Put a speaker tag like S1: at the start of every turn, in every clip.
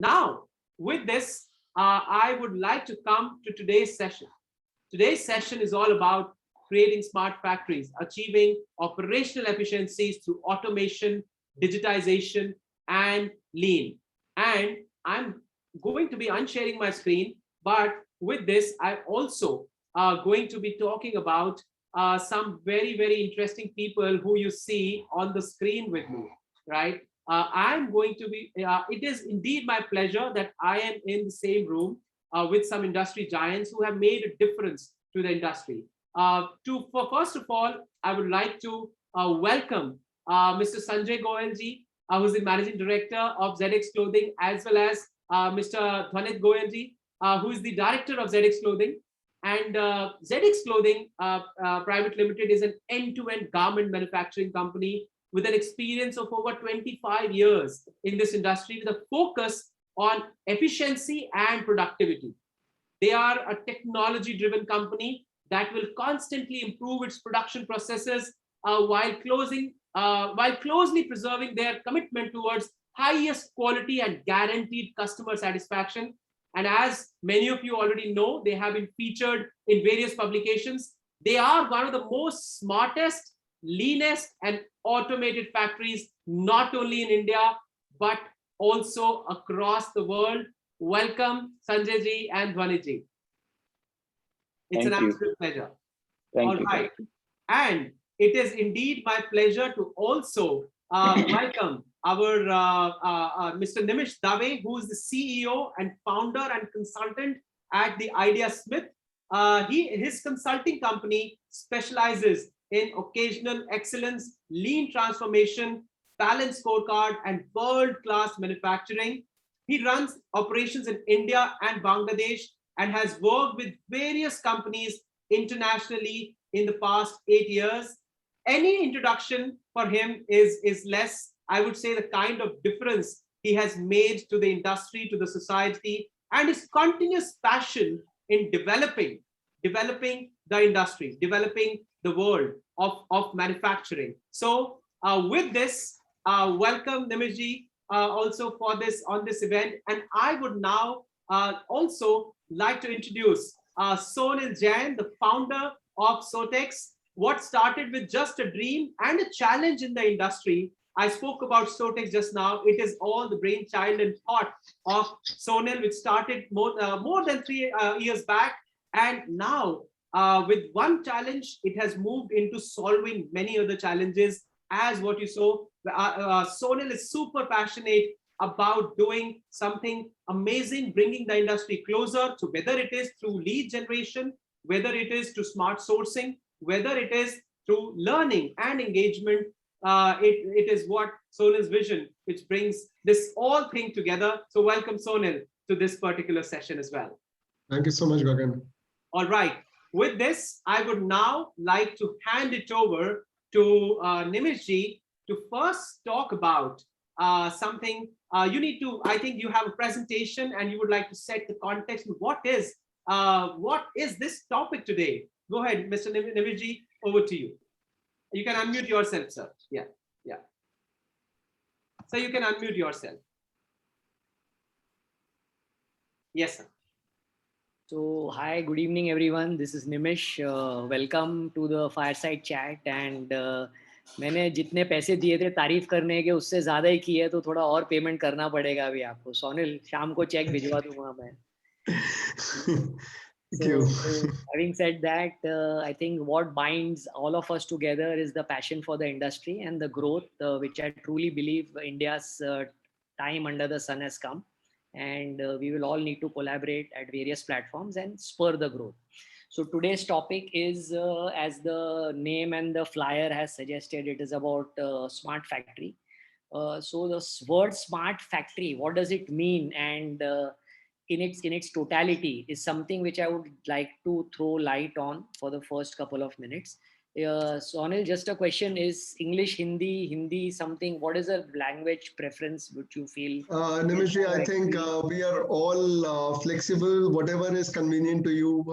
S1: Now, with this, I would like to come to today's session. Today's session is all about creating smart factories, achieving operational efficiencies through automation, digitization, and lean. And I'm going to be unsharing my screen, but with this, I also going to be talking about some very, very interesting people who you see on the screen with me, right? I'm going to be, it is indeed my pleasure that I am in the same room with some industry giants who have made a difference to the industry. First of all, I would like to welcome Mr. Sanjay Gohel ji, who's the managing director of Zedex Clothing, as well as Mr. Dhwanit Gohel ji, who is the director of Zedex Clothing. And Zedex Clothing Private Limited is an end-to-end garment manufacturing company with an experience of over 25 years in this industry, with a focus on efficiency and productivity. They are a technology-driven company that will constantly improve its production processes while closely preserving their commitment towards highest quality and guaranteed customer satisfaction. And as many of you already know, they have been featured in various publications. They are one of the most smartest, leanest, and automated factories, not only in India, but also across the world. Welcome, Sanjay ji and Dhwanit ji. It's an absolute pleasure. All right. And it is indeed my pleasure to also welcome our Mr. Nimish, who is the CEO and founder and consultant at the Idea Smith. His consulting company specializes in occasional excellence, lean transformation, balanced scorecard, and world-class manufacturing. He runs operations in India and Bangladesh and has worked with various companies internationally in the past 8 years. Any introduction for him is less, I would say, the kind of difference he has made to the industry, to the society, and his continuous passion in developing the industry, developing the world of manufacturing. So with this, welcome Nimish ji also for this on this event. And I would now also like to introduce Sonal Jain, the founder of Soutex. What started with just a dream and a challenge in the industry. I spoke about Soutex just now. It is all the brainchild and thought of Sonal, which started more than 3 years back. And now with one challenge, it has moved into solving many other challenges. As what you saw, Sonal is super passionate about doing something amazing, bringing the industry closer to, whether it is through lead generation, whether it is to smart sourcing, whether it is through learning and engagement. It is what Sonal's vision, which brings this all thing together. So welcome Sonal to this particular session as well.
S2: Thank you so much, Gagan.
S1: All right. With this, I would now like to hand it over to Nimish ji to first talk about something. You need to, I think you have a presentation and you would like to set the context. What is this topic today? Go ahead, Mr. Nimish ji, over to you. You can unmute yourself, sir. Yeah. So you can unmute yourself. Yes, sir.
S3: So, hi, good evening, everyone. This is Nimish. Welcome to the Fireside chat. And मैंने जितने पैसे दिए थे तारीफ करने के उससे ज़्यादा ही किए तो थोड़ा और पेमेंट करना पड़ेगा अभी आपको. सोनिल, शाम को चेक भिजवा दूँगा मैं. So, having said that, I think what binds all of us together is the passion for the industry and the growth, which I truly believe India's time under the sun has come. And we will all need to collaborate at various platforms and spur the growth. So today's topic is, as the name and the flyer has suggested, it is about smart factory. So the word smart factory, what does it mean? And in its totality is something which I would like to throw light on for the first couple of minutes. Sonal, just a question: is English, Hindi something? What is the language preference which you feel?
S2: Nimish, I think we are all flexible. Whatever is convenient to you,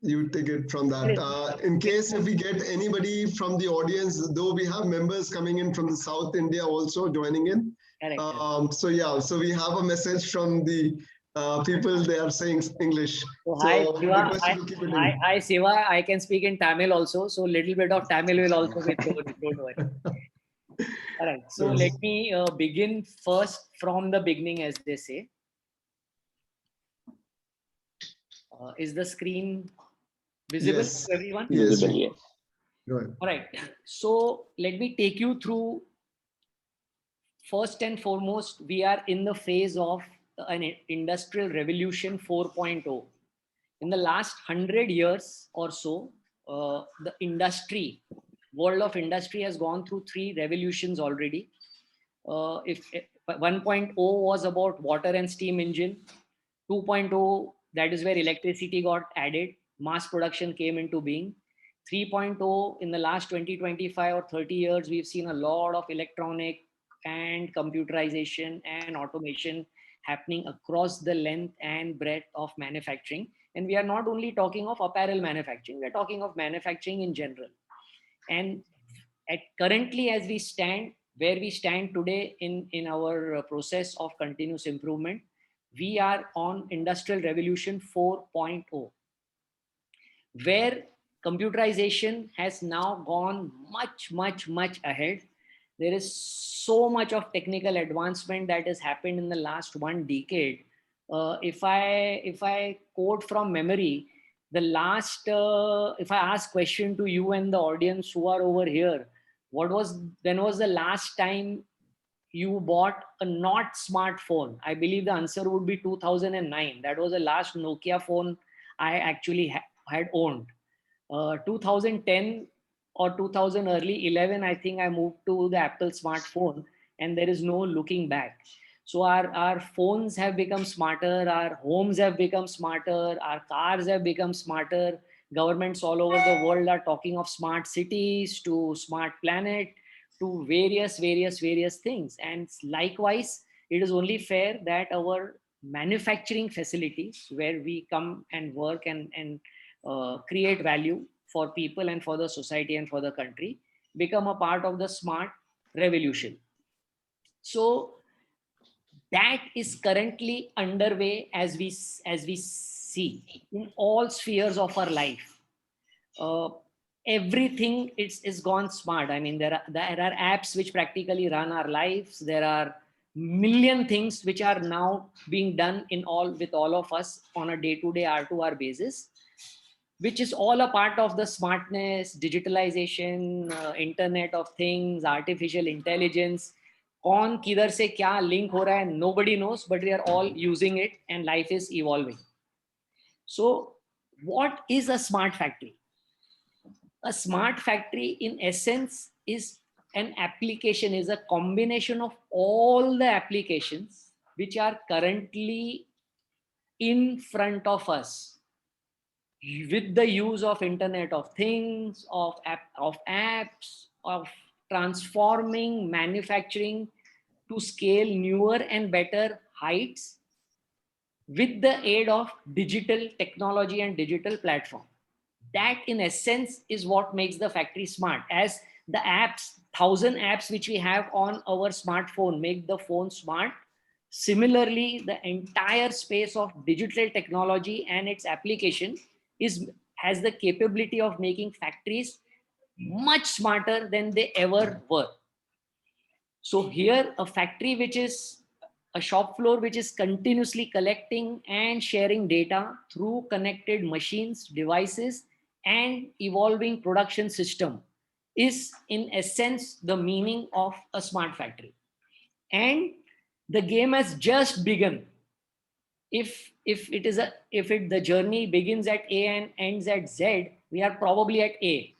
S2: you take it from that. In case if we get anybody from the audience, though we have members coming in from the South India also joining in,
S3: Correct.
S2: So yeah, so we have a message from the people. They are saying English.
S3: So hi
S2: So
S3: Siva,
S2: request you to keep it
S3: hi,
S2: in.
S3: hi Siva. I can speak in Tamil also, so little bit of Tamil will also be thrown. Don't worry. All right. So let
S2: Yes.
S3: me begin first from the beginning, as they say. Is the screen visible
S2: Yes.
S3: to everyone?
S2: Yes.
S4: Visible, yes.
S2: Go ahead.
S3: All right. So let me take you through. First and foremost, we are in the phase of an industrial revolution 4.0. In the last 100 years or so, the world of industry has gone through three revolutions already. If 1.0 was about water and steam engine, 2.0, that is where electricity got added, mass production came into being. 3.0, in the last 20, 25 or 30 years, we've seen a lot of electronic and computerization and automation happening across the length and breadth of manufacturing. And we are not only talking of apparel manufacturing, we're talking of manufacturing in general. And currently, as we stand, where we stand today in our process of continuous improvement, we are on industrial revolution 4.0, where computerization has now gone much ahead. There is so much of technical advancement that has happened in the last 1 decade. If I quote from memory, the last if I ask question to you and the audience who are over here, when was the last time you bought a not smartphone? I believe the answer would be 2009. That was the last Nokia phone I actually had owned. 2010 or 2000 early 11, I think I moved to the Apple smartphone, and there is no looking back. So our phones have become smarter, our homes have become smarter, our cars have become smarter. Governments all over the world are talking of smart cities to smart planet to various things. And likewise, it is only fair that our manufacturing facilities, where we come and work and create value for people and for the society and for the country, become a part of the smart revolution. So that is currently underway as we see in all spheres of our life. uh, Everything is gone smart. I mean, there are apps which practically run our lives. There are million things which are now being done with all of us on a day-to-day R2R basis, which is all a part of the smartness, digitalization, internet of things, artificial intelligence. कौन किधर से क्या link हो रहा है, nobody knows, but we are all using it and life is evolving. So what is a smart factory? A smart factory in essence is an application, is a combination of all the applications which are currently in front of us, with the use of internet of things, of apps, of transforming manufacturing to scale newer and better heights with the aid of digital technology and digital platform. That in essence is what makes the factory smart. As the apps, 1,000 apps which we have on our smartphone make the phone smart, similarly the entire space of digital technology and its application has the capability of making factories much smarter than they ever were. So here a factory which is a shop floor which is continuously collecting and sharing data through connected machines, devices, and evolving production system is in essence the meaning of a smart factory. And the game has just begun. If the journey begins at A and ends at Z, we are probably at A.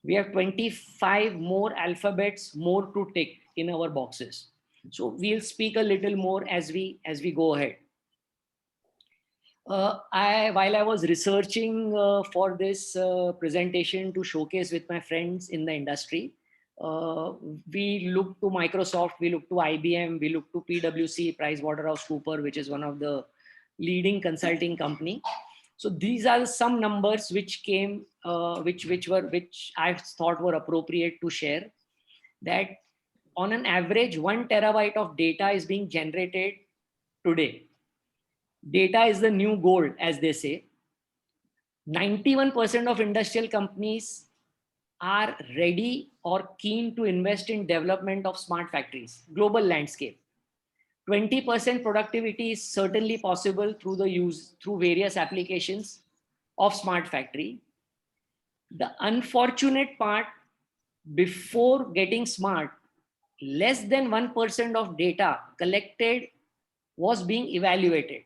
S3: We have 25 more alphabets more to tick in our boxes. So we'll speak a little more as we go ahead. While I was researching for this presentation to showcase with my friends in the industry, we looked to Microsoft, we looked to IBM, we looked to PwC, PricewaterhouseCoopers, which is one of the leading consulting company. So these are some numbers which came, which I thought were appropriate to share. That on an average, 1 terabyte of data is being generated today. Data is the new gold, as they say. 91% of industrial companies are ready or keen to invest in development of smart factories, global landscape. 20% productivity is certainly possible through various applications of smart factory. The unfortunate part, before getting smart, less than 1% of data collected was being evaluated.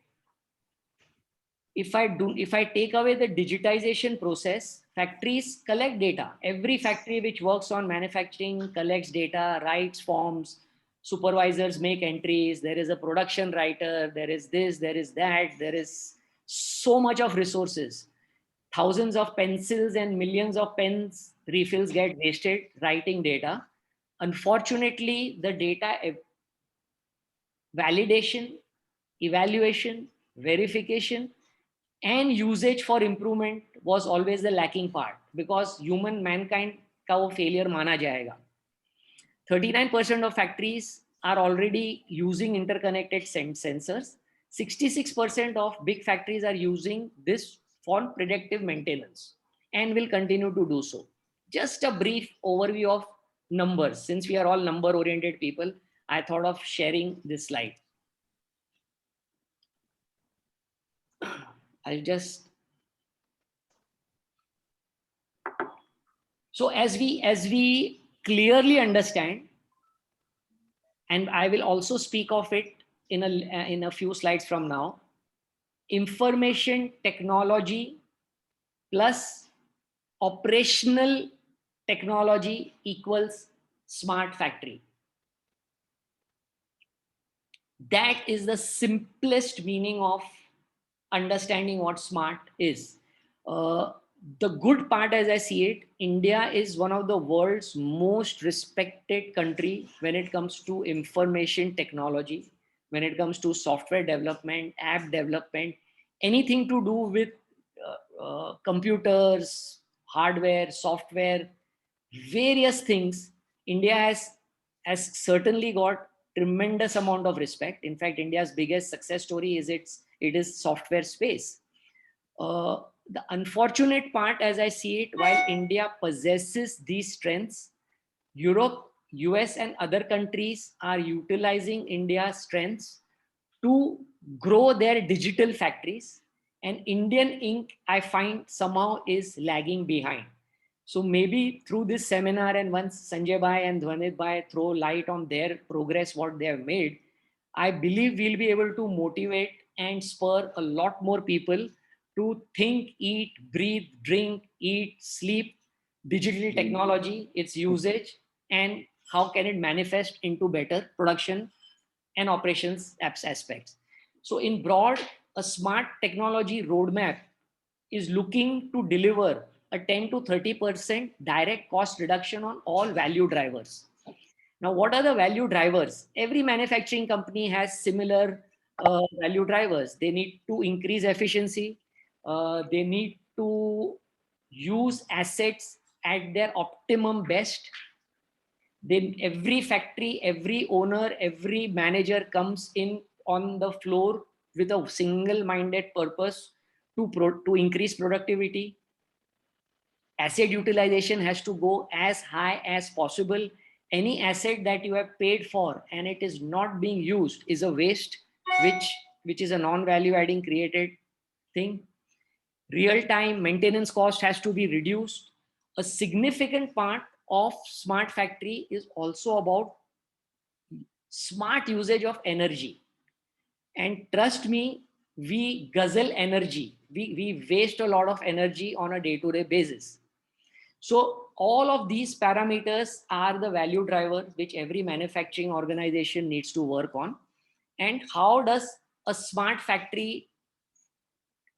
S3: If I take away the digitization process, factories collect data. Every factory which works on manufacturing collects data, writes forms, supervisors make entries, there is a production writer, there is this, there is that, there is so much of resources. Thousands of pencils and millions of pens refills get wasted writing data. Unfortunately, the data validation, evaluation, verification, and usage for improvement was always the lacking part, because mankind का वो failure माना जाएगा. 39% of factories are already using interconnected sensors. 66% of big factories are using this for predictive maintenance and will continue to do so. Just a brief overview of numbers. Since we are all number oriented people, I thought of sharing this slide. I'll just, so as we clearly understand, and I will also speak of it in a few slides from now, information technology plus operational technology equals smart factory. That is the simplest meaning of understanding what smart is. The good part, as I see it, India is one of the world's most respected country when it comes to information technology, when it comes to software development, app development, anything to do with computers, hardware, software, various things. India has certainly got tremendous amount of respect. In fact, India's biggest success story is it is software space. The unfortunate part, as I see it, while India possesses these strengths, Europe, US, and other countries are utilizing India's strengths to grow their digital factories. And Indian Inc., I find, somehow is lagging behind. So maybe through this seminar, and once Sanjay Bhai and Dhwanit Bhai throw light on their progress, what they have made, I believe we'll be able to motivate and spur a lot more people to think, eat, breathe, drink, eat, sleep, digital technology, its usage, and how can it manifest into better production and operations aspects. So in broad, a smart technology roadmap is looking to deliver a 10 to 30% direct cost reduction on all value drivers. Now, what are the value drivers? Every manufacturing company has similar value drivers. They need to increase efficiency. They need to use assets at their optimum best. Then every factory, every owner, every manager comes in on the floor with a single-minded purpose to increase productivity. Asset utilization has to go as high as possible. Any asset that you have paid for and it is not being used is a waste, which is a non-value adding created thing. Real-time maintenance cost has to be reduced. A significant part of smart factory is also about smart usage of energy. And trust me, we guzzle energy. We waste a lot of energy on a day-to-day basis. So all of these parameters are the value drivers which every manufacturing organization needs to work on. And how does a smart factory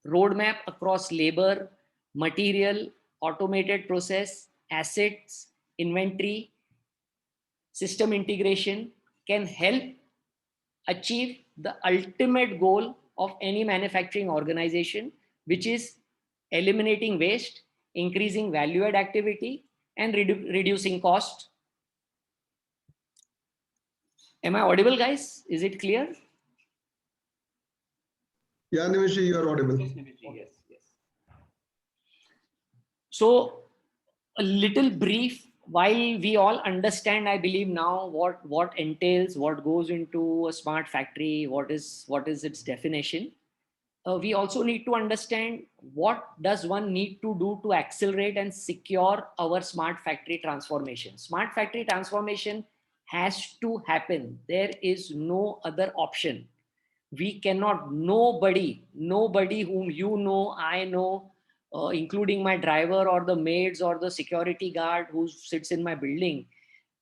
S3: roadmap across labor, material, automated process, assets, inventory, system integration can help achieve the ultimate goal of any manufacturing organization, which is eliminating waste, increasing value add activity, and reducing cost. Am I audible, guys? Is it clear?
S2: Yeah, Nimish, you are audible.
S1: Yes, Nimish, yes, yes.
S3: So a little brief, while we all understand, I believe now what entails, what goes into a smart factory, what is its definition. We also need to understand what does one need to do to accelerate and secure our smart factory transformation. Smart factory transformation has to happen. There is no other option. We cannot, nobody whom you know, I know, including my driver or the maids or the security guard who sits in my building,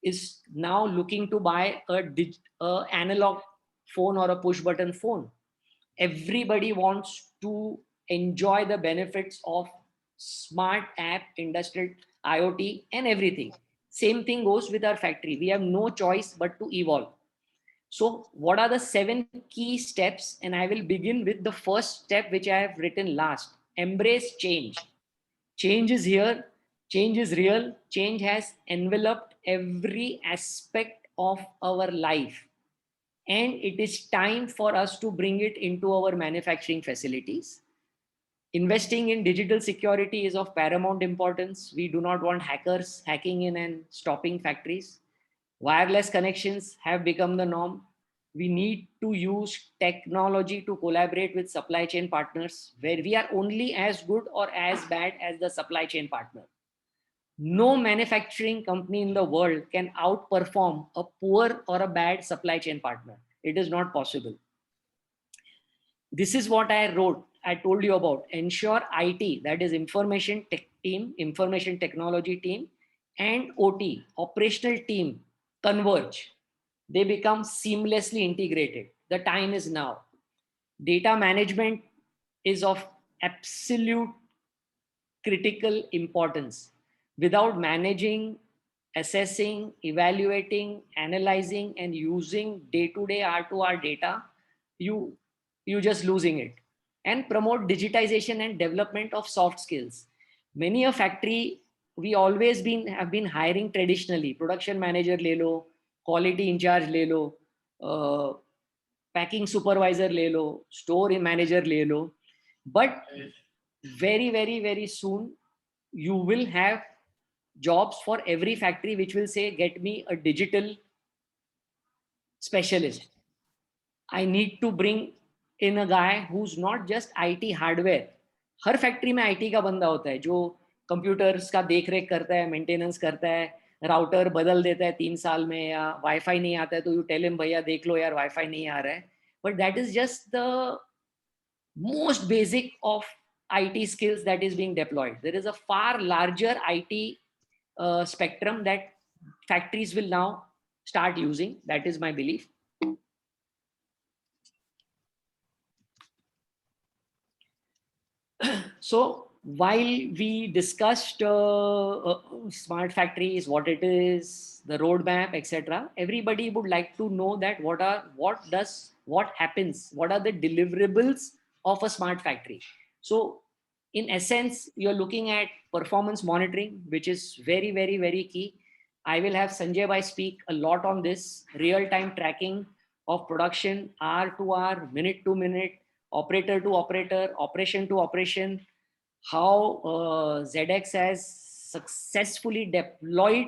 S3: is now looking to buy a analog phone or a push button phone. Everybody wants to enjoy the benefits of smart app, industrial IoT, and everything. Same thing goes with our factory. We have no choice but to evolve. So what are the 7 key steps? And I will begin with the first step, which I have written last. Embrace change. Change is here. Change is real. Change has enveloped every aspect of our life. And it is time for us to bring it into our manufacturing facilities. Investing in digital security is of paramount importance. We do not want hackers hacking in and stopping factories. Wireless connections have become the norm. We need to use technology to collaborate with supply chain partners where we are only as good or as bad as the supply chain partner. No manufacturing company in the world can outperform a poor or a bad supply chain partner. It is not possible. This is what I wrote. I told you about. Ensure IT, that is information tech team, information technology team, and OT, operational team, converge. They become seamlessly integrated. The time is now. Data management is of absolute critical importance. Without managing, assessing, evaluating, analyzing, and using day-to-day R2R data, you just losing it. And promote digitization and development of soft skills. Many a factory, we always have been hiring traditionally. Production manager le lo, quality in charge le lo, packing supervisor le lo, store manager le lo. But very soon, you will have jobs for every factory which will say, get me a digital specialist. I need to bring in a guy who's not just IT hardware. Her factory में IT का बंदा होता है जो computers का देख रेख करता है, मेंटेनेंस करता है, राउटर बदल देता है 3 साल में, या वाईफाई नहीं आता है तो यू टेल हिम भैया देख लो यार वाईफाई नहीं आ रहा है. But that is just the most basic of IT skills that is being deployed. There is a far larger IT spectrum that factories will now start using. That is my belief. So while we discussed smart factories, what it is, the roadmap, etc., everybody would like to know that what happens, what are the deliverables of a smart factory. So in essence, you're looking at performance monitoring, which is very key. I will have Sanjay Bhai speak a lot on this. Real-time tracking of production, hour to hour, minute to minute, operator to operator, operation to operation. How Zedex has successfully deployed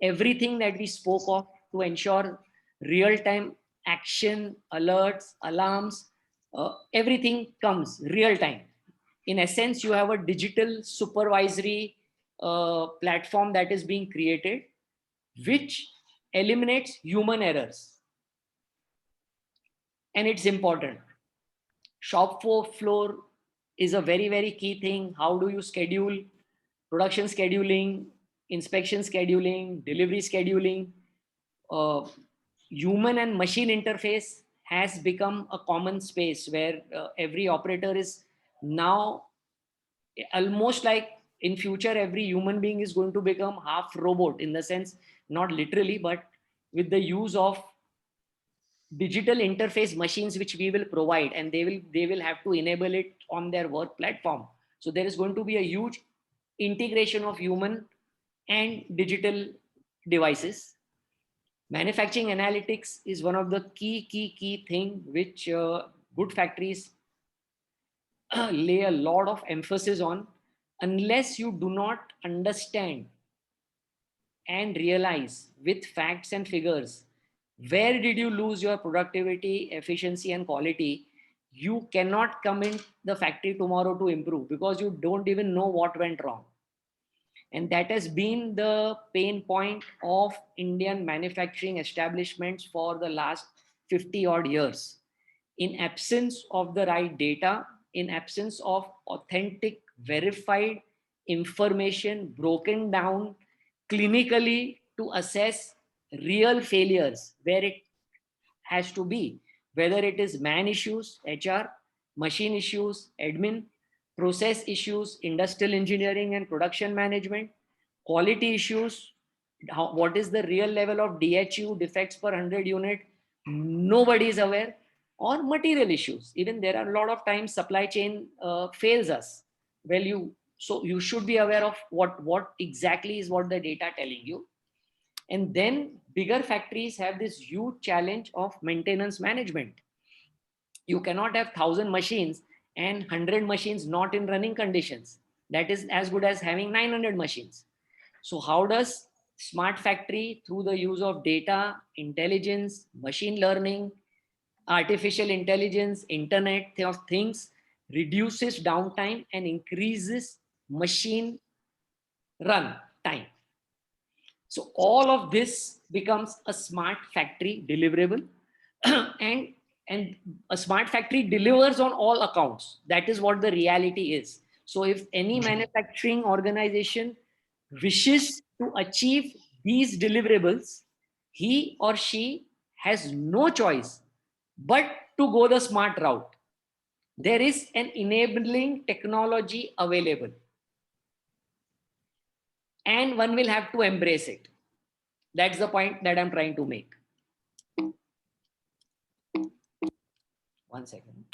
S3: everything that we spoke of to ensure real-time action, alerts, alarms, everything comes real-time. In essence, you have a digital supervisory platform that is being created, which eliminates human errors. And it's important. Shop floor is a very key thing. How do you schedule production scheduling, inspection scheduling, delivery scheduling? Human and machine interface has become a common space where every operator is now almost like in future, every human being is going to become half robot, in the sense, not literally, but with the use of digital interface machines which we will provide, and they will have to enable it on their work platform. So there is going to be a huge integration of human and digital devices. Manufacturing analytics is one of the key thing which good factories lay a lot of emphasis on. Unless you do not understand and realize with facts and figures where did you lose your productivity, efficiency and quality, you cannot come in the factory tomorrow to improve, because you don't even know what went wrong. And that has been the pain point of Indian manufacturing establishments for the last 50 odd years. In absence of the right data, in absence of authentic, verified information broken down clinically to assess real failures where it has to be, whether it is man issues, HR, machine issues, admin, process issues, industrial engineering and production management, quality issues, what is the real level of DHU, defects per 100 unit, nobody is aware, or material issues. Even there are a lot of times supply chain fails us. Well, so you should be aware of what exactly is what the data telling you. And then bigger factories have this huge challenge of maintenance management. You cannot have 1,000 machines and 100 machines not in running conditions. That is as good as having 900 machines. So how does smart factory, through the use of data, intelligence, machine learning, artificial intelligence, internet of things, reduces downtime and increases machine run time? So all of this becomes a smart factory deliverable. and and a smart factory delivers on all accounts. That is what the reality is. So if any manufacturing organization wishes to achieve these deliverables, he or she has no choice but to go the smart route. There is an enabling technology available, and one will have to embrace it. That's the point that I'm trying to make. One second.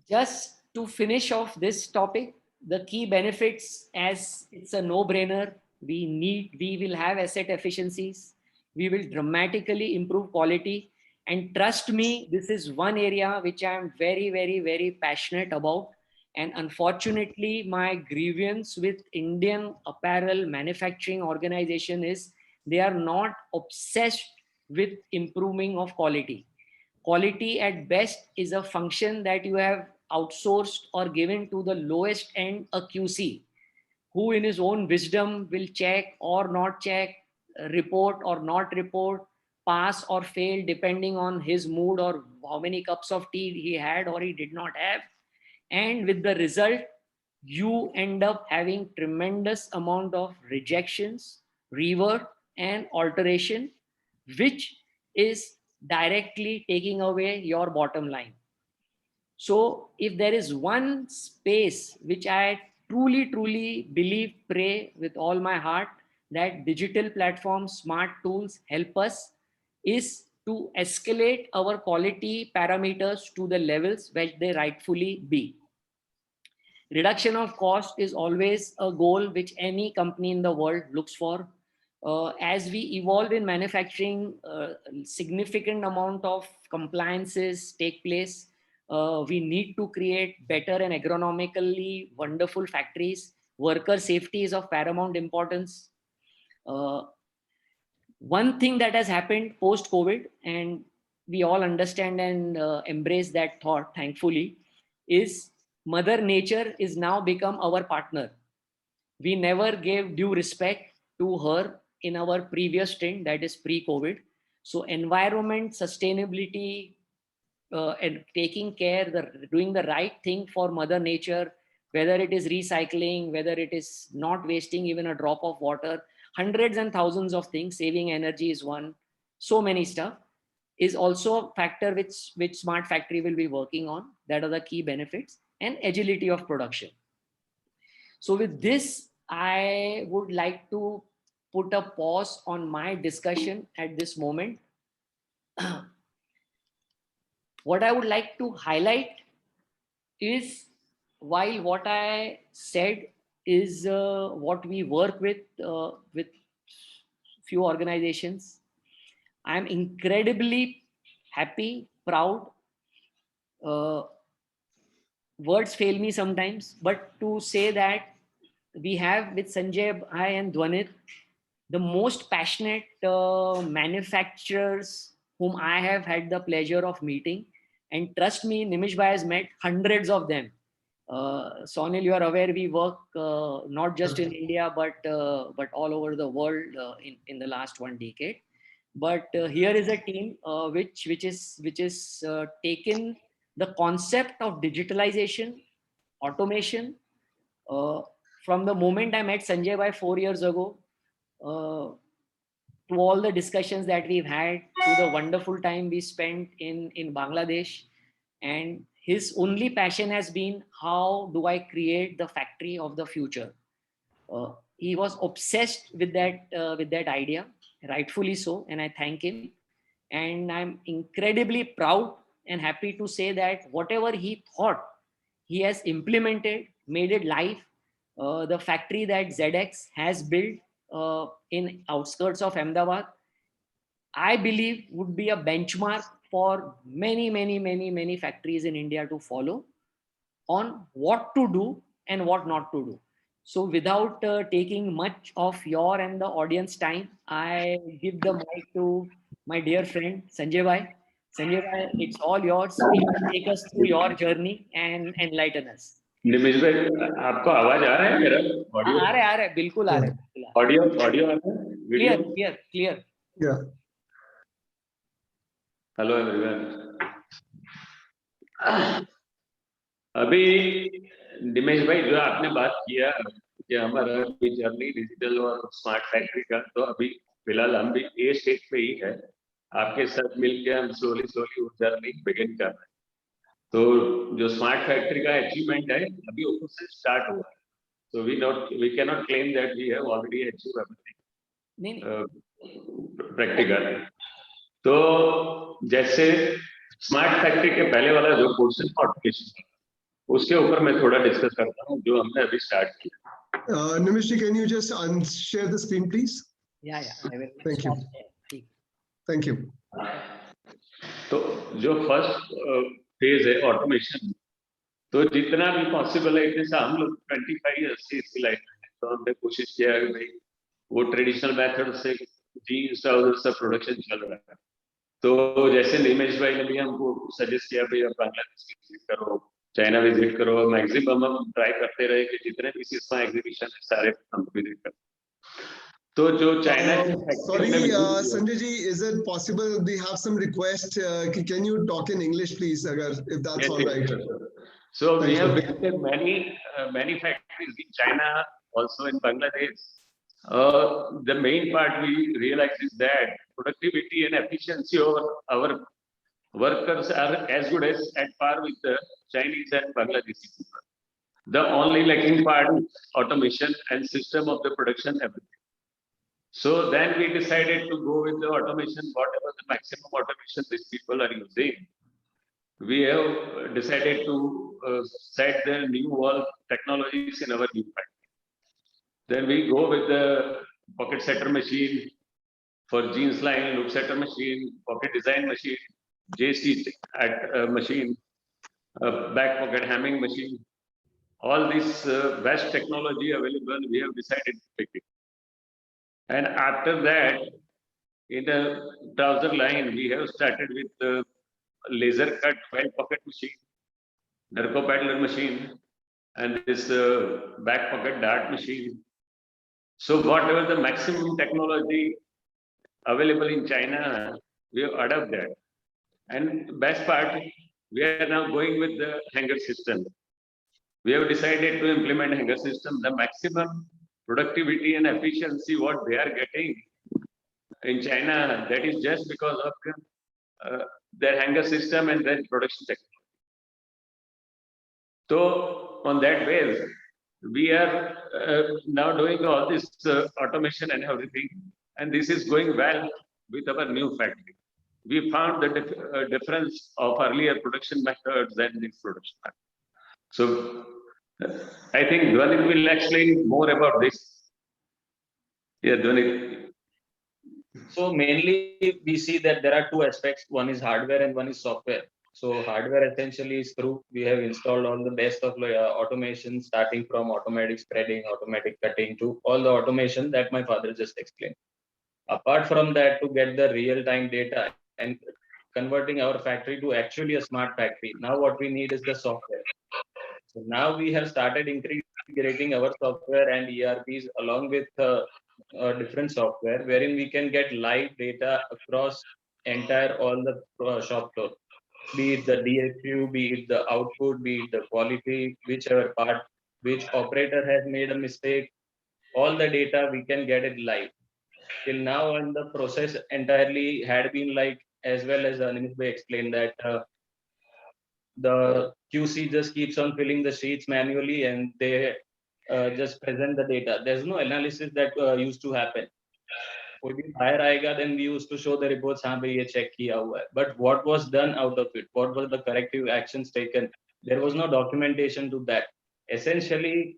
S3: Just to finish off this topic, the key benefits, as it's a no-brainer, we will have asset efficiencies. We will dramatically improve quality. And trust me, this is one area which I'm very passionate about. And unfortunately, my grievance with Indian apparel manufacturing organization is they are not obsessed with improving of quality. Quality at best is a function that you have outsourced or given to the lowest end, a QC, who in his own wisdom will check or not check, report or not report, pass or fail depending on his mood or how many cups of tea he had or he did not have. And with the result, you end up having tremendous amount of rejections, revert and alteration, which is directly taking away your bottom line. So if there is one space which I truly believe, pray with all my heart that digital platforms, smart tools help us, is to escalate our quality parameters to the levels which they rightfully be. Reduction of cost is always a goal which any company in the world looks for. As we evolve in manufacturing, significant amount of compliances take place. We need to create better and agronomically wonderful factories. Worker safety is of paramount importance. One thing that has happened post COVID, and we all understand and embrace that thought, thankfully, is Mother Nature is now become our partner. We never gave due respect to her in our previous stint, that is pre-COVID. So environment, sustainability, and taking care, doing the right thing for Mother Nature, whether it is recycling, whether it is not wasting even a drop of water, hundreds and thousands of things, saving energy is one, so many stuff, is also a factor which smart factory will be working on. That are the key benefits, and agility of production. So with this, I would like to put a pause on my discussion at this moment. What I would like to highlight is, while what I said is what we work with few organizations. I'm incredibly happy, proud. Words fail me sometimes, but to say that we have with Sanjay Bhai and Dhwanit the most passionate manufacturers whom I have had the pleasure of meeting. And trust me, Nimish Bhai has met hundreds of them. Sonil, you are aware we work not just in India but all over the world in the last 1 decade. But here is a team which is taken the concept of digitalization, automation. From the moment I met Sanjay Bhai 4 years ago, to all the discussions that we've had, to the wonderful time we spent in Bangladesh, and his only passion has been how do I create the factory of the future. He was obsessed with that idea, rightfully so, and I thank him. And I'm incredibly proud and happy to say that whatever he thought, he has implemented, made it live. The factory that Zedex has built in outskirts of Ahmedabad, I believe would be a benchmark for many factories in India to follow on what to do and what not to do. So without taking much of your and the audience time, I give the mic to my dear friend Sanjay Bhai. Sanjay Bhai, it's all yours. Please take us through your journey and enlighten us.
S4: निमिष भाई, आपको आवाज आ रहा है मेरा?
S3: आ रहा है, बिल्कुल आ रहा है.
S4: ऑडियो आ रहा है?
S3: Clear.
S2: Yeah.
S4: Hello everyone. अभी निमेश भाई जो आपने बात किया कि हमारा जर्नी डिजिटल और स्मार्ट फैक्ट्री का, तो अभी फिलहाल हम भी ए स्टेज पे ही है. आपके साथ मिलकर हम स्लोली वो जर्नी बिगिन कर रहे हैं. तो जो स्मार्ट फैक्ट्री का अचीवमेंट है अभी ऊपर से स्टार्ट हुआ है. So we cannot claim that we have already achieved everything practical. तो जैसे स्मार्ट फैक्ट्री के पहले वाला जो पोर्शन ऑटोमेशन, उसके ऊपर मैं थोड़ा डिस्कस करता हूँ जो हमने अभी स्टार्ट किया.
S2: Nimish, can you just share the screen, please?
S3: Yeah, I will.
S2: Thank you. Thank you.
S4: तो जो फर्स्ट फेज है ऑटोमेशन, तो जितना भी पॉसिबल है इतने से हम लोग 25 ईयर्स से इसकी लाइफ में, तो हमने कोशिश किया है भाई वो ट्रेडिशनल मेथड से जीन्स ट्राउजर्स का प्रोडक्शन चल रहा है. तो जैसे निमेश भाई ने भी हमको सजेस्ट किया भाई आप बांग्लादेश विजिट करो, चाइना विजिट करो. मैक्सिमम हम ट्राई करते रहे कि जितने भी सिस्मा एग्जीबिशन है सारे हम विजिट करें. तो जो China
S2: sorry Sanjay ji, is it possible we have some request, can you talk in English please, if that's
S4: yes,
S2: all right?
S4: So we have visited many factories in China, also in Bangladesh. The main part we realize is that productivity and efficiency of our workers are as good as at par with the Chinese and Bangladeshi people. The only lacking part is automation and system of the production, everything. So then we decided to go with the automation, whatever the maximum automation these people are using. We have decided to set the new world technologies in our new factory. Then we go with the pocket setter machine for jeans line, loop setter machine, pocket design machine, J-stitch machine, back pocket hemming machine. All this best technology available, we have decided to pick it. And after that, in the trouser line, we have started with the laser cut file pocket machine, Darko paddler machine, and this back pocket dart machine. So whatever the maximum technology available in China, we have adopted that. And best part, we are now going with the hanger system. We have decided to implement hanger system. The maximum productivity and efficiency what they are getting in China, that is just because of their hanger system and their production technology. So on that base, we are now doing all this automation and everything, and this is going well with our new factory. We found the difference of earlier production methods and this production method. So I think Dhwanit will explain more about this. Yeah, Dhwanit.
S5: So mainly we see that there are two aspects. One is hardware and one is software. So hardware essentially is through we have installed all the best of automation, starting from automatic spreading, automatic cutting to all the automation that my father just explained. Apart from that, to get the real-time data and converting our factory to actually a smart factory, now what we need is the software. So now we have started integrating our software and ERPs along with different software, wherein we can get live data across entire all the shop floor, be it the DFU, be it the output, be it the quality, whichever part, which operator has made a mistake, all the data we can get it live. Till now, and the process entirely had been like, as well as Nimish Bhai explained that the QC just keeps on filling the sheets manually and they just present the data. There's no analysis that used to happen. कोई भी buyer आएगा, then we used to show the reports, हाँ भाई ये check किया हुआ है. But what was done out of it? What were the corrective actions taken? There was no documentation to that. Essentially,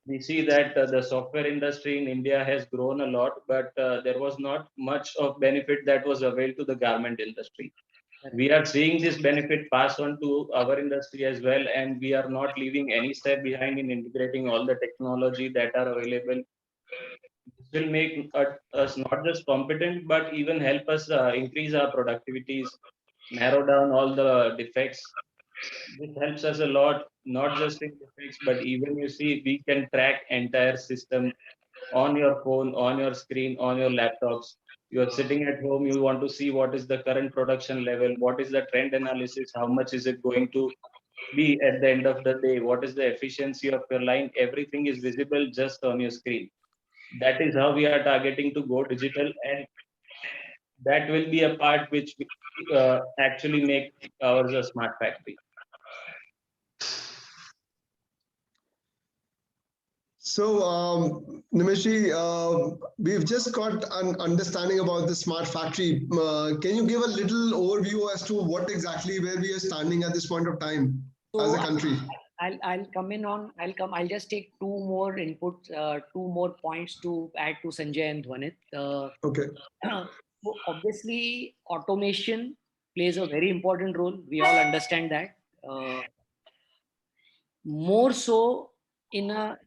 S5: we see that the software industry in India has grown a lot, but there was not much of benefit that was availed to the garment industry. We are seeing this benefit pass on to our industry as well, and we are not leaving any step behind in integrating all the technology that are available. This will make us not just competent, but even help us increase our productivities, narrow down all the defects. This helps us a lot, not just in defects, but even you see, we can track entire system on your phone, on your screen, on your laptops. You are sitting at home, you want to see what is the current production level, what is the trend analysis, how much is it going to be at the end of the day, what is the efficiency of your line, everything is visible just on your screen. That is how we are targeting to go digital, and that will be a part which actually make ours a smart factory.
S2: So, Nimishi, we've just got an understanding about the smart factory. Can you give a little overview as to what exactly where we are standing at this point of time as a country?
S3: I'll come in on. I'll just take two more inputs, two more points to add to Sanjay and Dhwanit.
S2: Okay.
S3: So obviously, automation plays a very important role. We all understand that. More so in our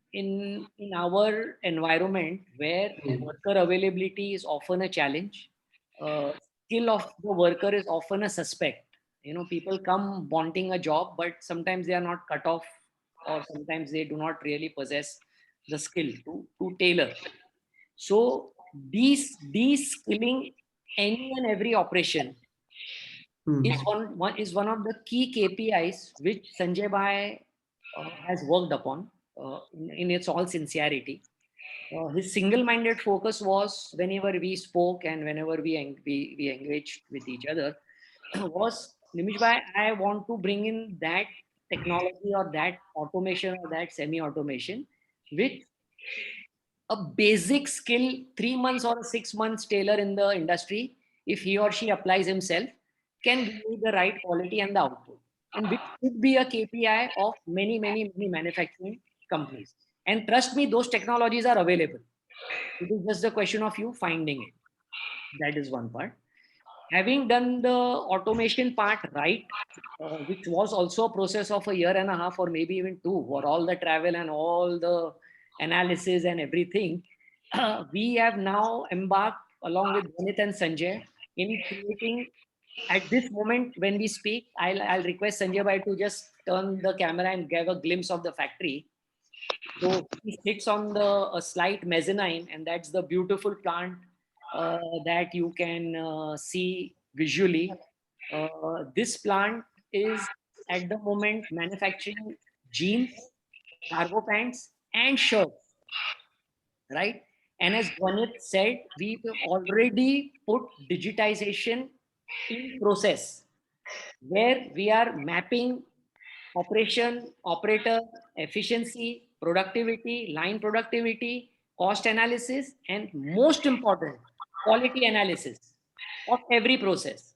S3: environment where worker availability is often a challenge. Skill of the worker is often a suspect. You know, people come wanting a job, but sometimes they are not cut off, or sometimes they do not really possess the skill to tailor. So de-skilling any and every operation is one of the key KPIs which Sanjay Bhai has worked upon in its all sincerity. His single-minded focus was, whenever we spoke and whenever we engaged with each other, was, Nimish Bhai, I want to bring in that technology or that automation or that semi-automation with a basic skill, 3 months or 6 months tailor in the industry, if he or she applies himself, can give you the right quality and the output. And which could be a KPI of many manufacturing companies. And trust me, those technologies are available. It is just a question of you finding it. That is one part. Having done the automation part right, which was also a process of 1.5 years or maybe even 2, for all the travel and all the analysis and everything, we have now embarked along with Dhwanit and Sanjay in creating. At this moment, when we speak, I'll request Sanjay Bhai to just turn the camera and give a glimpse of the factory. So he sits on a slight mezzanine, and that's the beautiful plant that you can see visually. This plant is at the moment manufacturing jeans, cargo pants, and shirts, right? And as Dhwanit said, we have already put digitization in process, where we are mapping operation, operator, efficiency, productivity, line productivity, cost analysis, and most important, quality analysis of every process.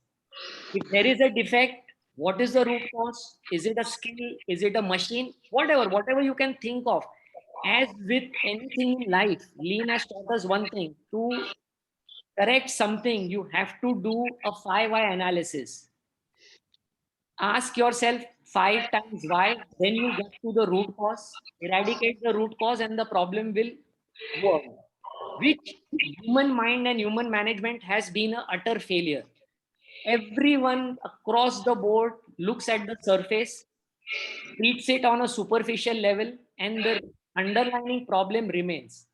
S3: If there is a defect, What is the root cause? Is it a skill? Is it a machine? Whatever you can think of. As with anything in life, Lean has taught us one thing: to correct something, you have to do a 5 why analysis. Ask yourself 5 times why, then you get to the root cause, eradicate the root cause, and the problem will go away. Which human mind and human management has been an utter failure. Everyone across the board looks at the surface, treats it on a superficial level, and the underlying problem remains.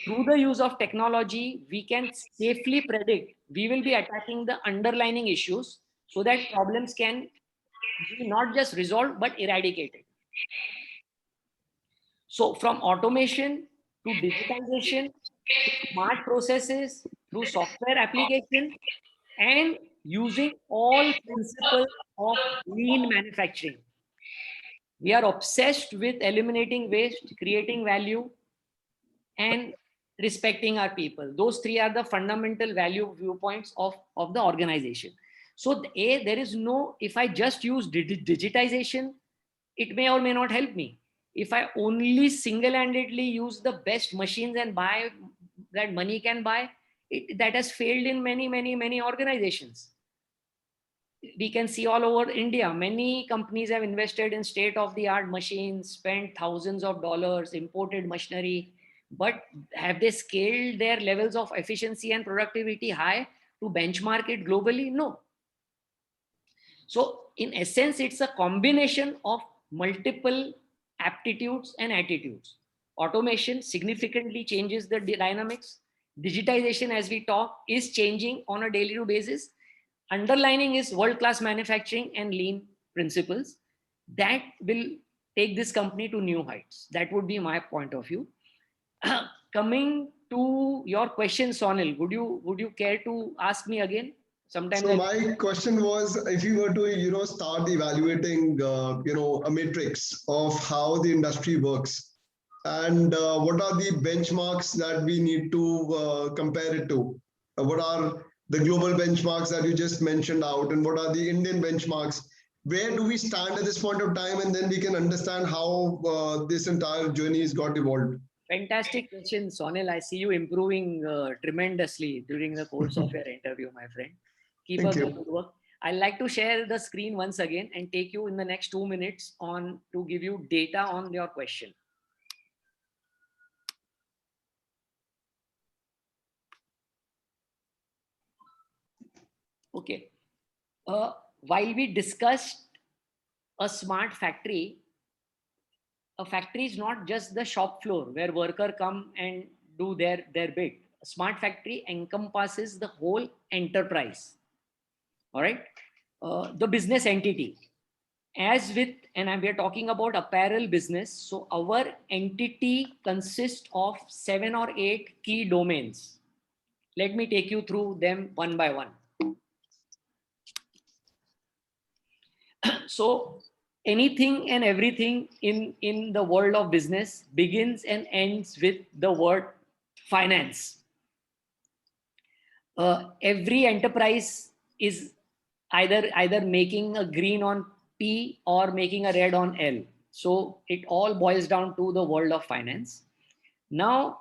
S3: Through the use of technology, we can safely predict we will be attacking the underlying issues so that problems can be not just resolved but eradicated. So, from automation to digitization, to smart processes, through software application, and using all principles of lean manufacturing. We are obsessed with eliminating waste, creating value, and respecting our people. Those three are the fundamental value viewpoints of the organization. So, there is no, if I just use digitization, it may or may not help me. If I only single-handedly use the best machines and buy that money can buy, that has failed in many organizations. We can see all over India, many companies have invested in state-of-the-art machines, spent thousands of dollars, imported machinery, but have they scaled their levels of efficiency and productivity high to benchmark it globally? No. So in essence, it's a combination of multiple aptitudes and attitudes. Automation significantly changes the dynamics. Digitization, as we talk, is changing on a daily basis. Underlining is world-class manufacturing and lean principles that will take this company to new heights. That would be my point of view. Coming to your question, Sonal, would you care to ask me again? Sometimes
S2: So my question was, if you were to, start evaluating, a matrix of how the industry works, and what are the benchmarks that we need to compare it to? What are the global benchmarks that you just mentioned out, and what are the Indian benchmarks? Where do we stand at this point of time, and then we can understand how this entire journey has got evolved.
S3: Fantastic question, Sonal. I see you improving tremendously during the course of your interview, my friend. Keep up the good work. I'd like to share the screen once again and take you in the next 2 minutes on to give you data on your question. Okay. While we discussed a smart factory, a factory is not just the shop floor where workers come and do their bit. A smart factory encompasses the whole enterprise. All right. The business entity. As with, and we are talking about apparel business. So our entity consists of 7 or 8 key domains. Let me take you through them one by one. So anything and everything in the world of business begins and ends with the word finance. Every enterprise is either making a green on P or making a red on L. So it all boils down to the world of finance. Now,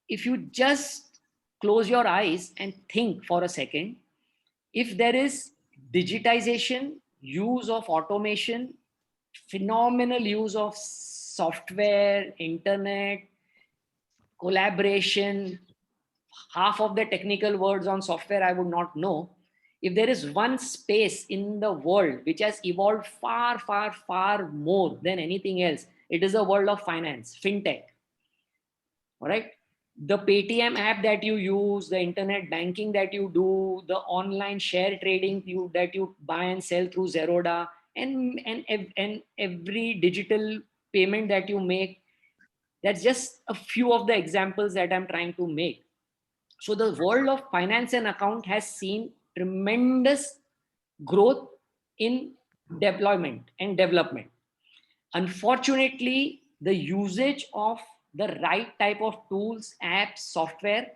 S3: if you just close your eyes and think for a second, if there is digitization, use of automation, phenomenal use of software, internet, collaboration, half of the technical words on software I would not know. If there is one space in the world which has evolved far more than anything else, it is the world of finance, fintech. All right. The Paytm app that you use, the internet banking that you do, the online share trading that you buy and sell through Zerodha, and every digital payment that you make. That's just a few of the examples that I'm trying to make. So the world of finance and account has seen tremendous growth in deployment and development. Unfortunately, the usage of the right type of tools, apps, software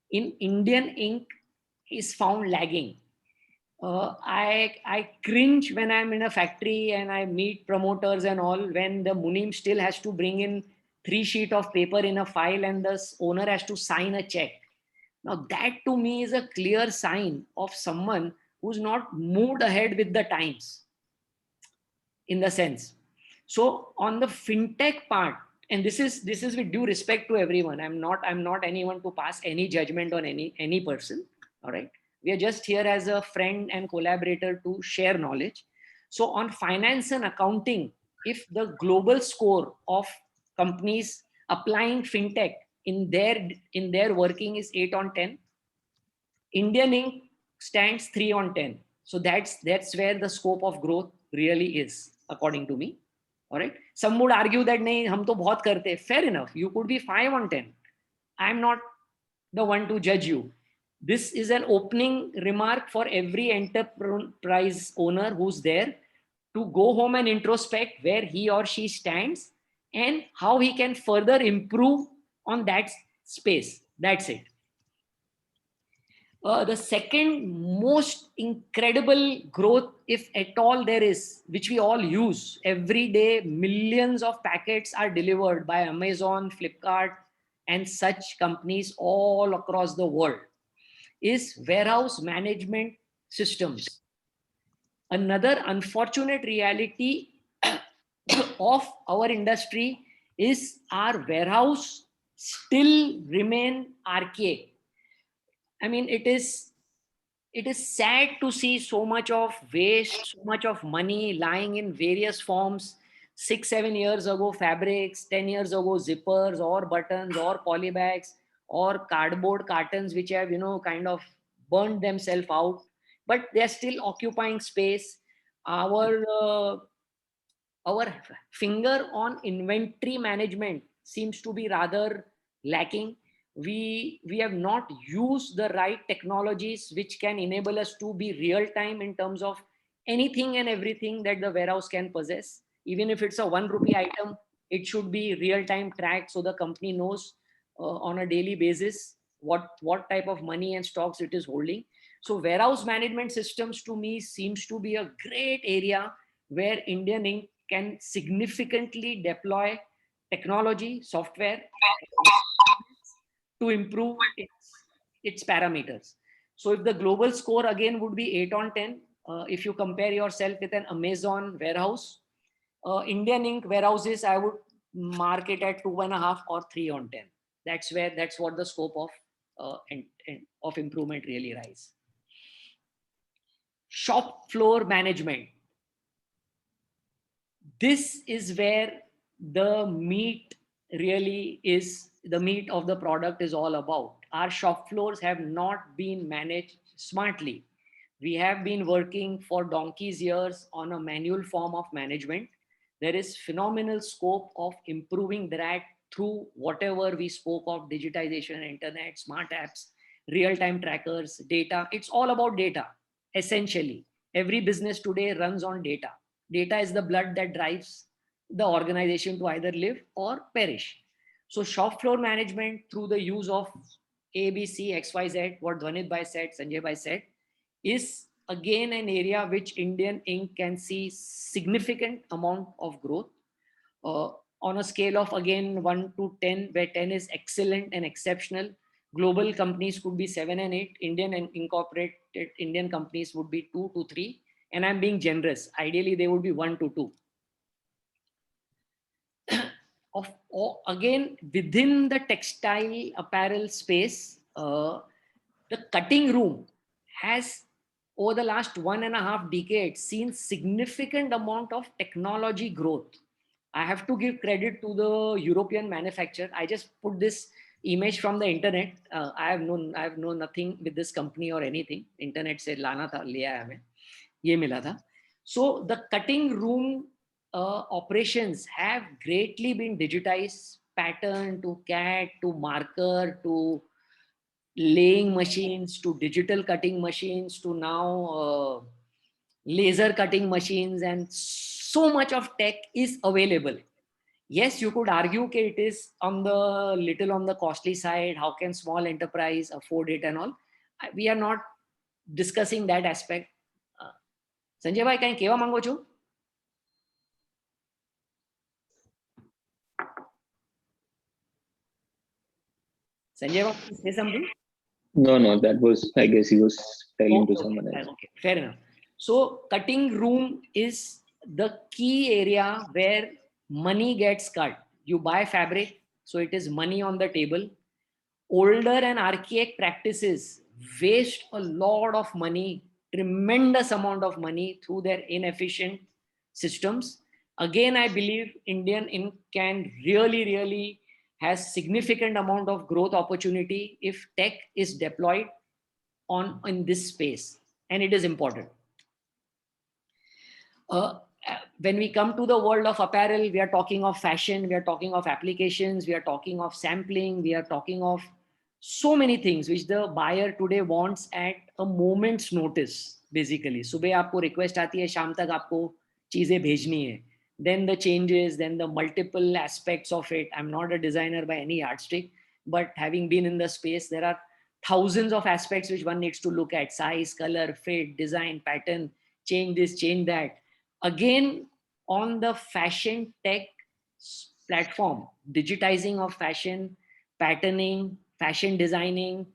S3: in Indian Inc. is found lagging. I cringe when I'm in a factory and I meet promoters and all, when the Munim still has to bring in 3 sheets of paper in a file and the owner has to sign a check. Now that to me is a clear sign of someone who's not moved ahead with the times, in the sense. So on the fintech part, and this is with due respect to everyone. I'm not anyone to pass any judgment on any person. All right. We are just here as a friend and collaborator to share knowledge. So on finance and accounting, if the global score of companies applying fintech in their working is 8 on 10, Indian Inc. stands 3 on 10. So that's where the scope of growth really is, according to me. All right. Some would argue that nahi, hum to bahut karte. Fair enough. You could be 5 on 10. I'm not the one to judge you. This is an opening remark for every enterprise owner who's there to go home and introspect where he or she stands and how he can further improve on that space. That's it. The second most incredible growth, if at all there is, which we all use every day, millions of packets are delivered by Amazon, Flipkart, and such companies all across the world, is warehouse management systems. Another unfortunate reality of our industry is our warehouse still remain archaic. I mean, it is sad to see so much of waste, so much of money lying in various forms. 6-7 years ago, fabrics; 10 years ago, zippers or buttons or polybags or cardboard cartons, which have kind of burned themselves out, but they're still occupying space. Our finger on inventory management seems to be rather lacking. We have not used the right technologies which can enable us to be real time in terms of anything and everything that the warehouse can possess. Even if it's a 1 rupee item, it should be real time tracked so the company knows on a daily basis what type of money and stocks it is holding. So warehouse management systems to me seems to be a great area where Indian Inc. can significantly deploy technology, software to improve its parameters. So if the global score again would be 8 on 10, if you compare yourself with an Amazon warehouse, Indian Inc. warehouses, I would mark it at 2.5 or 3 on 10. That's what the scope of improvement really lies. Shop floor management. This is where the meat really is, the meat of the product is all about. Our shop floors have not been managed smartly. We have been working for donkey's years on a manual form of management. There is phenomenal scope of improving that through whatever we spoke of: digitization, internet, smart apps, real-time trackers, data. It's all about data, essentially. Every business today runs on data. Data is the blood that drives the organization to either live or perish. So shop floor management through the use of ABC, XYZ, what Dhwanit Bhai said, Sanjay Bhai said, is again an area which Indian Inc. can see significant amount of growth on a scale of again 1 to 10, where 10 is excellent and exceptional. Global companies could be 7 and 8. Indian and incorporated Indian companies would be 2 to 3. And I'm being generous. Ideally, they would be 1 to 2. Again, within the textile apparel space, the cutting room has, over the last 1.5 decades, seen significant amount of technology growth. I have to give credit to the European manufacturer. I just put this image from the internet. I have known nothing with this company or anything. Internet se lana tha, liya hai hame. Ye mila tha. So the cutting room operations have greatly been digitized, pattern to CAD to marker to laying machines to digital cutting machines to now laser cutting machines, and so much of tech is available. Yes, you could argue that it is on the costly side. How can small enterprise afford it and all? We are not discussing that aspect. Sanjay ભાઈ કઈ કહેવા માંગો છો? Sanjay, say something?
S6: No, that was, I guess he was telling to someone else.
S3: Okay, fair enough. So cutting room is the key area where money gets cut. You buy fabric, so it is money on the table. Older and archaic practices waste a lot of money, tremendous amount of money through their inefficient systems. Again, I believe Indian can really has significant amount of growth opportunity if tech is deployed in this space, and it is important. When we come to the world of apparel, we are talking of fashion, we are talking of applications, we are talking of sampling, we are talking of so many things which the buyer today wants at a moment's notice. Basically, सुबह आपको request आती है, शाम तक आपको चीजें भेजनी है. Then the changes, then the multiple aspects of it. I'm not a designer by any yardstick, but having been in the space, there are thousands of aspects which one needs to look at: size, color, fit, design, pattern, change this, change that. Again, on the fashion tech platform, digitizing of fashion, patterning, fashion designing,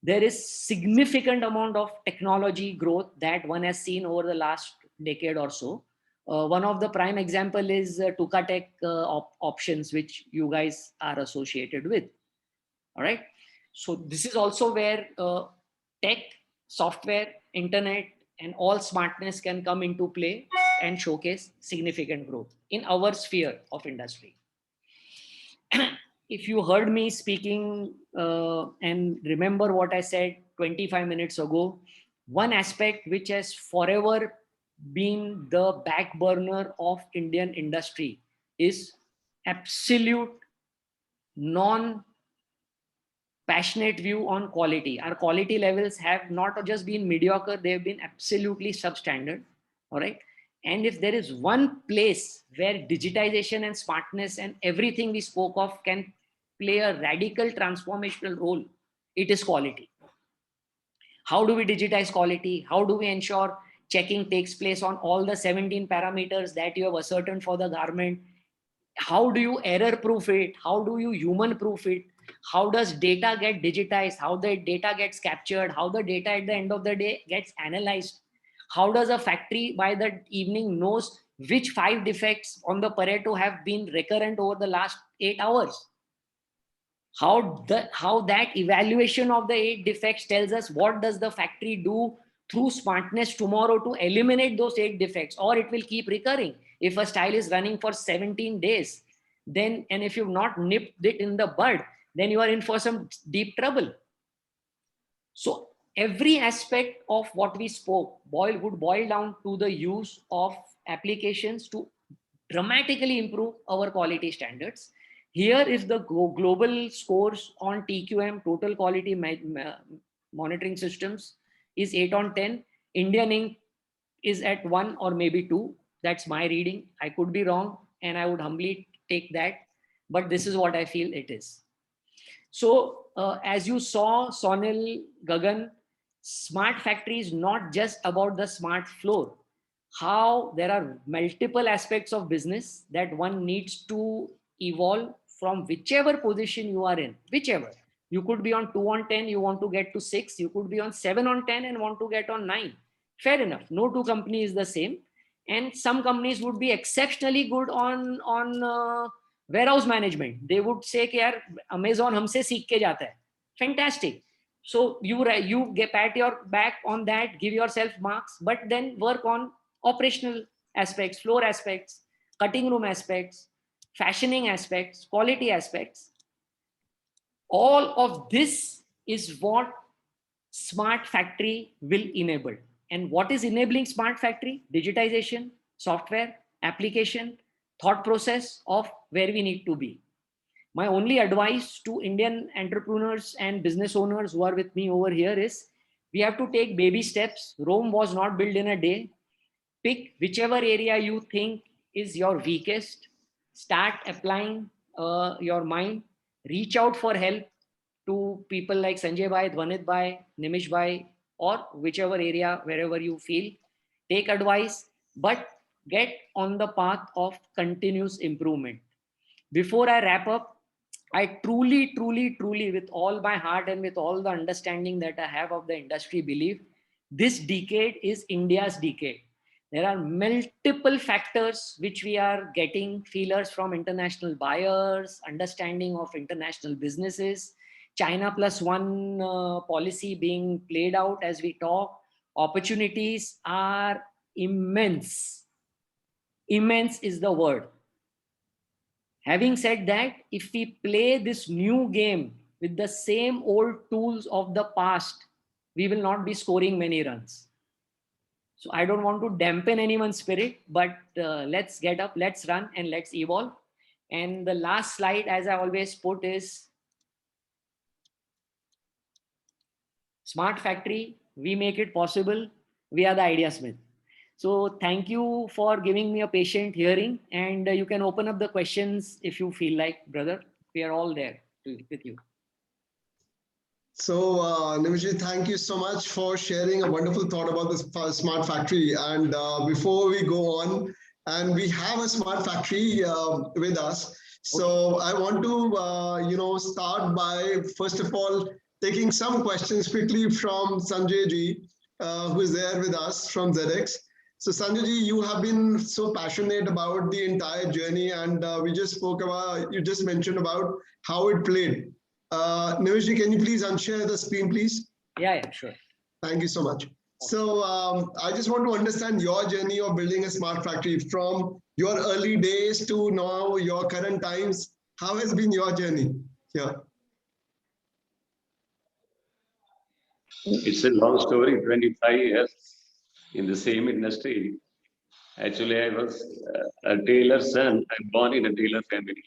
S3: there is significant amount of technology growth that one has seen over the last decade or so. One of the prime example is Tukatech options, which you guys are associated with. All right. So this is also where tech, software, internet, and all smartness can come into play and showcase significant growth in our sphere of industry. If you heard me speaking and remember what I said 25 minutes ago, one aspect which has forever been the back burner of Indian industry is absolute non-passionate view on quality. Our quality levels have not just been mediocre, they've been absolutely substandard. All right. And if there is one place where digitization and smartness and everything we spoke of can play a radical transformational role, it is quality. How do we digitize quality? How do we ensure checking takes place on all the 17 parameters that you have ascertained for the garment? How do you error proof it? How do you human proof it? How does data get digitized? How the data gets captured? How the data at the end of the day gets analyzed? How does a factory by the evening knows which 5 defects on the Pareto have been recurrent over the last 8 hours? How that evaluation of the 8 defects tells us what does the factory do through smartness tomorrow to eliminate those 8 defects, or it will keep recurring. If a style is running for 17 days, then, and if you've not nipped it in the bud, then you are in for some deep trouble. So every aspect of what we spoke would boil down to the use of applications to dramatically improve our quality standards. Here is the global scores on TQM, total quality monitoring systems, is 8 on 10. Indian Inc. is at 1 or maybe 2. That's my reading. I could be wrong, and I would humbly take that. But this is what I feel it is. So as you saw, Sonil, Gagan, smart factory is not just about the smart floor. How there are multiple aspects of business that one needs to evolve from whichever position you are in, whichever. You could be on 2 on 10, you want to get to 6. You could be on 7 on 10 and want to get on 9. Fair enough. No two company is the same. And some companies would be exceptionally good on warehouse management. They would say कि यार Amazon हमसे सीख के जाता है. Fantastic. So you get pat your back on that, give yourself marks, but then work on operational aspects, floor aspects, cutting room aspects, fashioning aspects, quality aspects. All of this is what smart factory will enable. And what is enabling smart factory? Digitization, software, application, thought process of where we need to be. My only advice to Indian entrepreneurs and business owners who are with me over here is we have to take baby steps. Rome was not built in a day. Pick whichever area you think is your weakest. Start applying your mind. Reach out for help to people like Sanjay Bhai, Dhwanit Bhai, Nimish Bhai, or whichever area, wherever you feel. take advice, but get on the path of continuous improvement. Before I wrap up, I truly, with all my heart and with all the understanding that I have of the industry, believe this decade is India's decade. There are multiple factors which we are getting feelers from international buyers, understanding of international businesses, China plus one policy being played out as we talk. Opportunities are immense. Immense is the word. Having said that, if we play this new game with the same old tools of the past, we will not be scoring many runs. So I don't want to dampen anyone's spirit, but let's get up, let's run, and let's evolve. And the last slide, as I always put, is Smart Factory. We make it possible. We are the Idea Smith. So thank you for giving me a patient hearing, and you can open up the questions if you feel like, brother. We are all there with you.
S2: So, Nimish, thank you so much for sharing a wonderful thought about this smart factory. And before we go on, and we have a smart factory with us. So I want to, start by, first of all, taking some questions quickly from Sanjay ji, who is there with us from Zedex. So Sanjay ji, you have been so passionate about the entire journey, and you just mentioned about how it played. Nimish ji, can you please unshare the screen, please?
S3: Yeah, sure.
S2: Thank you so much. So I just want to understand your journey of building a smart factory from your early days to now, your current times. How has been your journey? Yeah.
S4: It's a long story, 25 years in the same industry. Actually, I was a tailor's son. I'm born in a tailor family.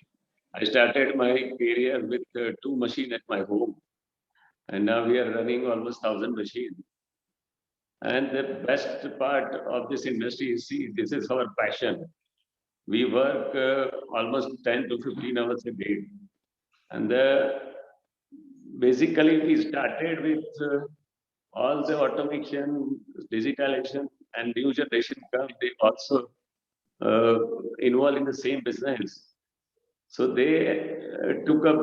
S4: I started my career with 2 machines at my home. And now we are running almost 1,000 machines. And the best part of this industry is, see, this is our passion. We work almost 10 to 15 hours a day. And basically, we started with all the automation, digitalization, and new generation come. They also involved in the same business. So they took a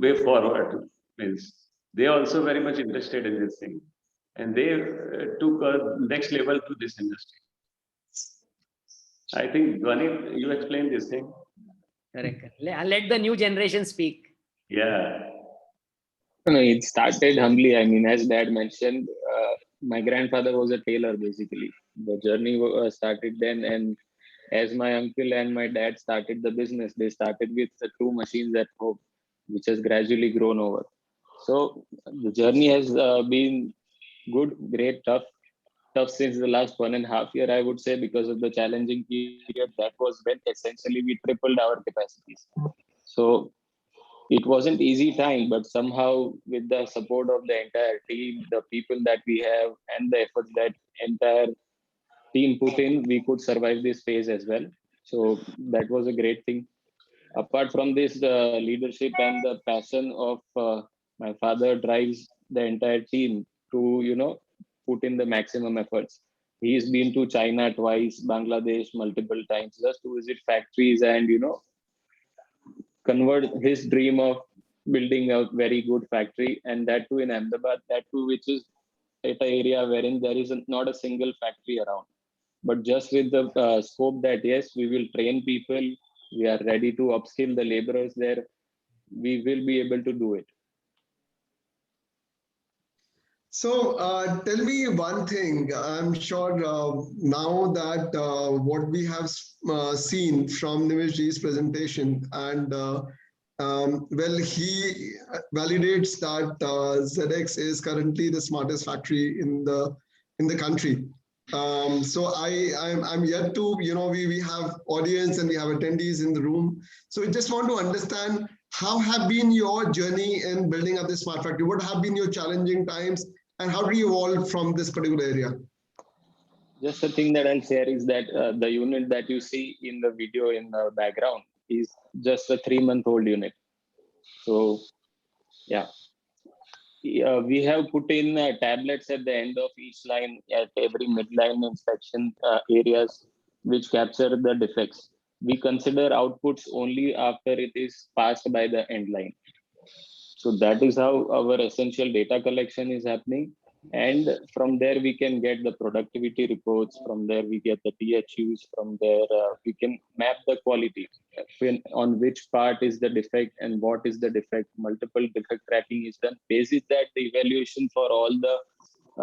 S4: way forward. Means they also very much interested in this thing, and they took a next level to this industry. I think Dhwanit, you explained this thing.
S3: Correct. Let the new generation speak.
S4: Yeah.
S6: No, it started humbly. I mean, as Dad mentioned, my grandfather was a tailor. Basically, the journey started then, and as my uncle and my dad started the business, they started with the 2 machines at home, which has gradually grown over. So the journey has been good, great, tough since the last 1.5 years, I would say, because of the challenging period. That was when essentially we tripled our capacities. So it wasn't easy time, but somehow with the support of the entire team, the people that we have, and the efforts that entire team put in, we could survive this phase as well. So that was a great thing. Apart from this, the leadership and the passion of my father drives the entire team to put in the maximum efforts. He's been to China twice, Bangladesh multiple times, just to visit factories and convert his dream of building a very good factory, and that too in Ahmedabad, that too which is at an area wherein there is not a single factory around. But just with the scope that yes, we will train people, we are ready to upskill the laborers there, we will be able to do it.
S2: So tell me one thing. I'm sure now that what we have seen from Nimishji's presentation, and well, he validates that Zedex is currently the smartest factory in the country. So I'm yet to, we have audience and we have attendees in the room. So we just want to understand, how have been your journey in building up this smart factory? What have been your challenging times, and how do you evolve from this particular area?
S6: Just the thing that I'll share is that the unit that you see in the video in the background is just a 3-month-old unit. So, yeah. we have put in tablets at the end of each line at every midline inspection areas which capture the defects. We consider outputs only after it is passed by the end line. So that is how our essential data collection is happening. And from there, we can get the productivity reports. From there, we get the THUs. From there, we can map the quality on which part is the defect and what is the defect. Multiple defect tracking is done. Basis that, the evaluation for all the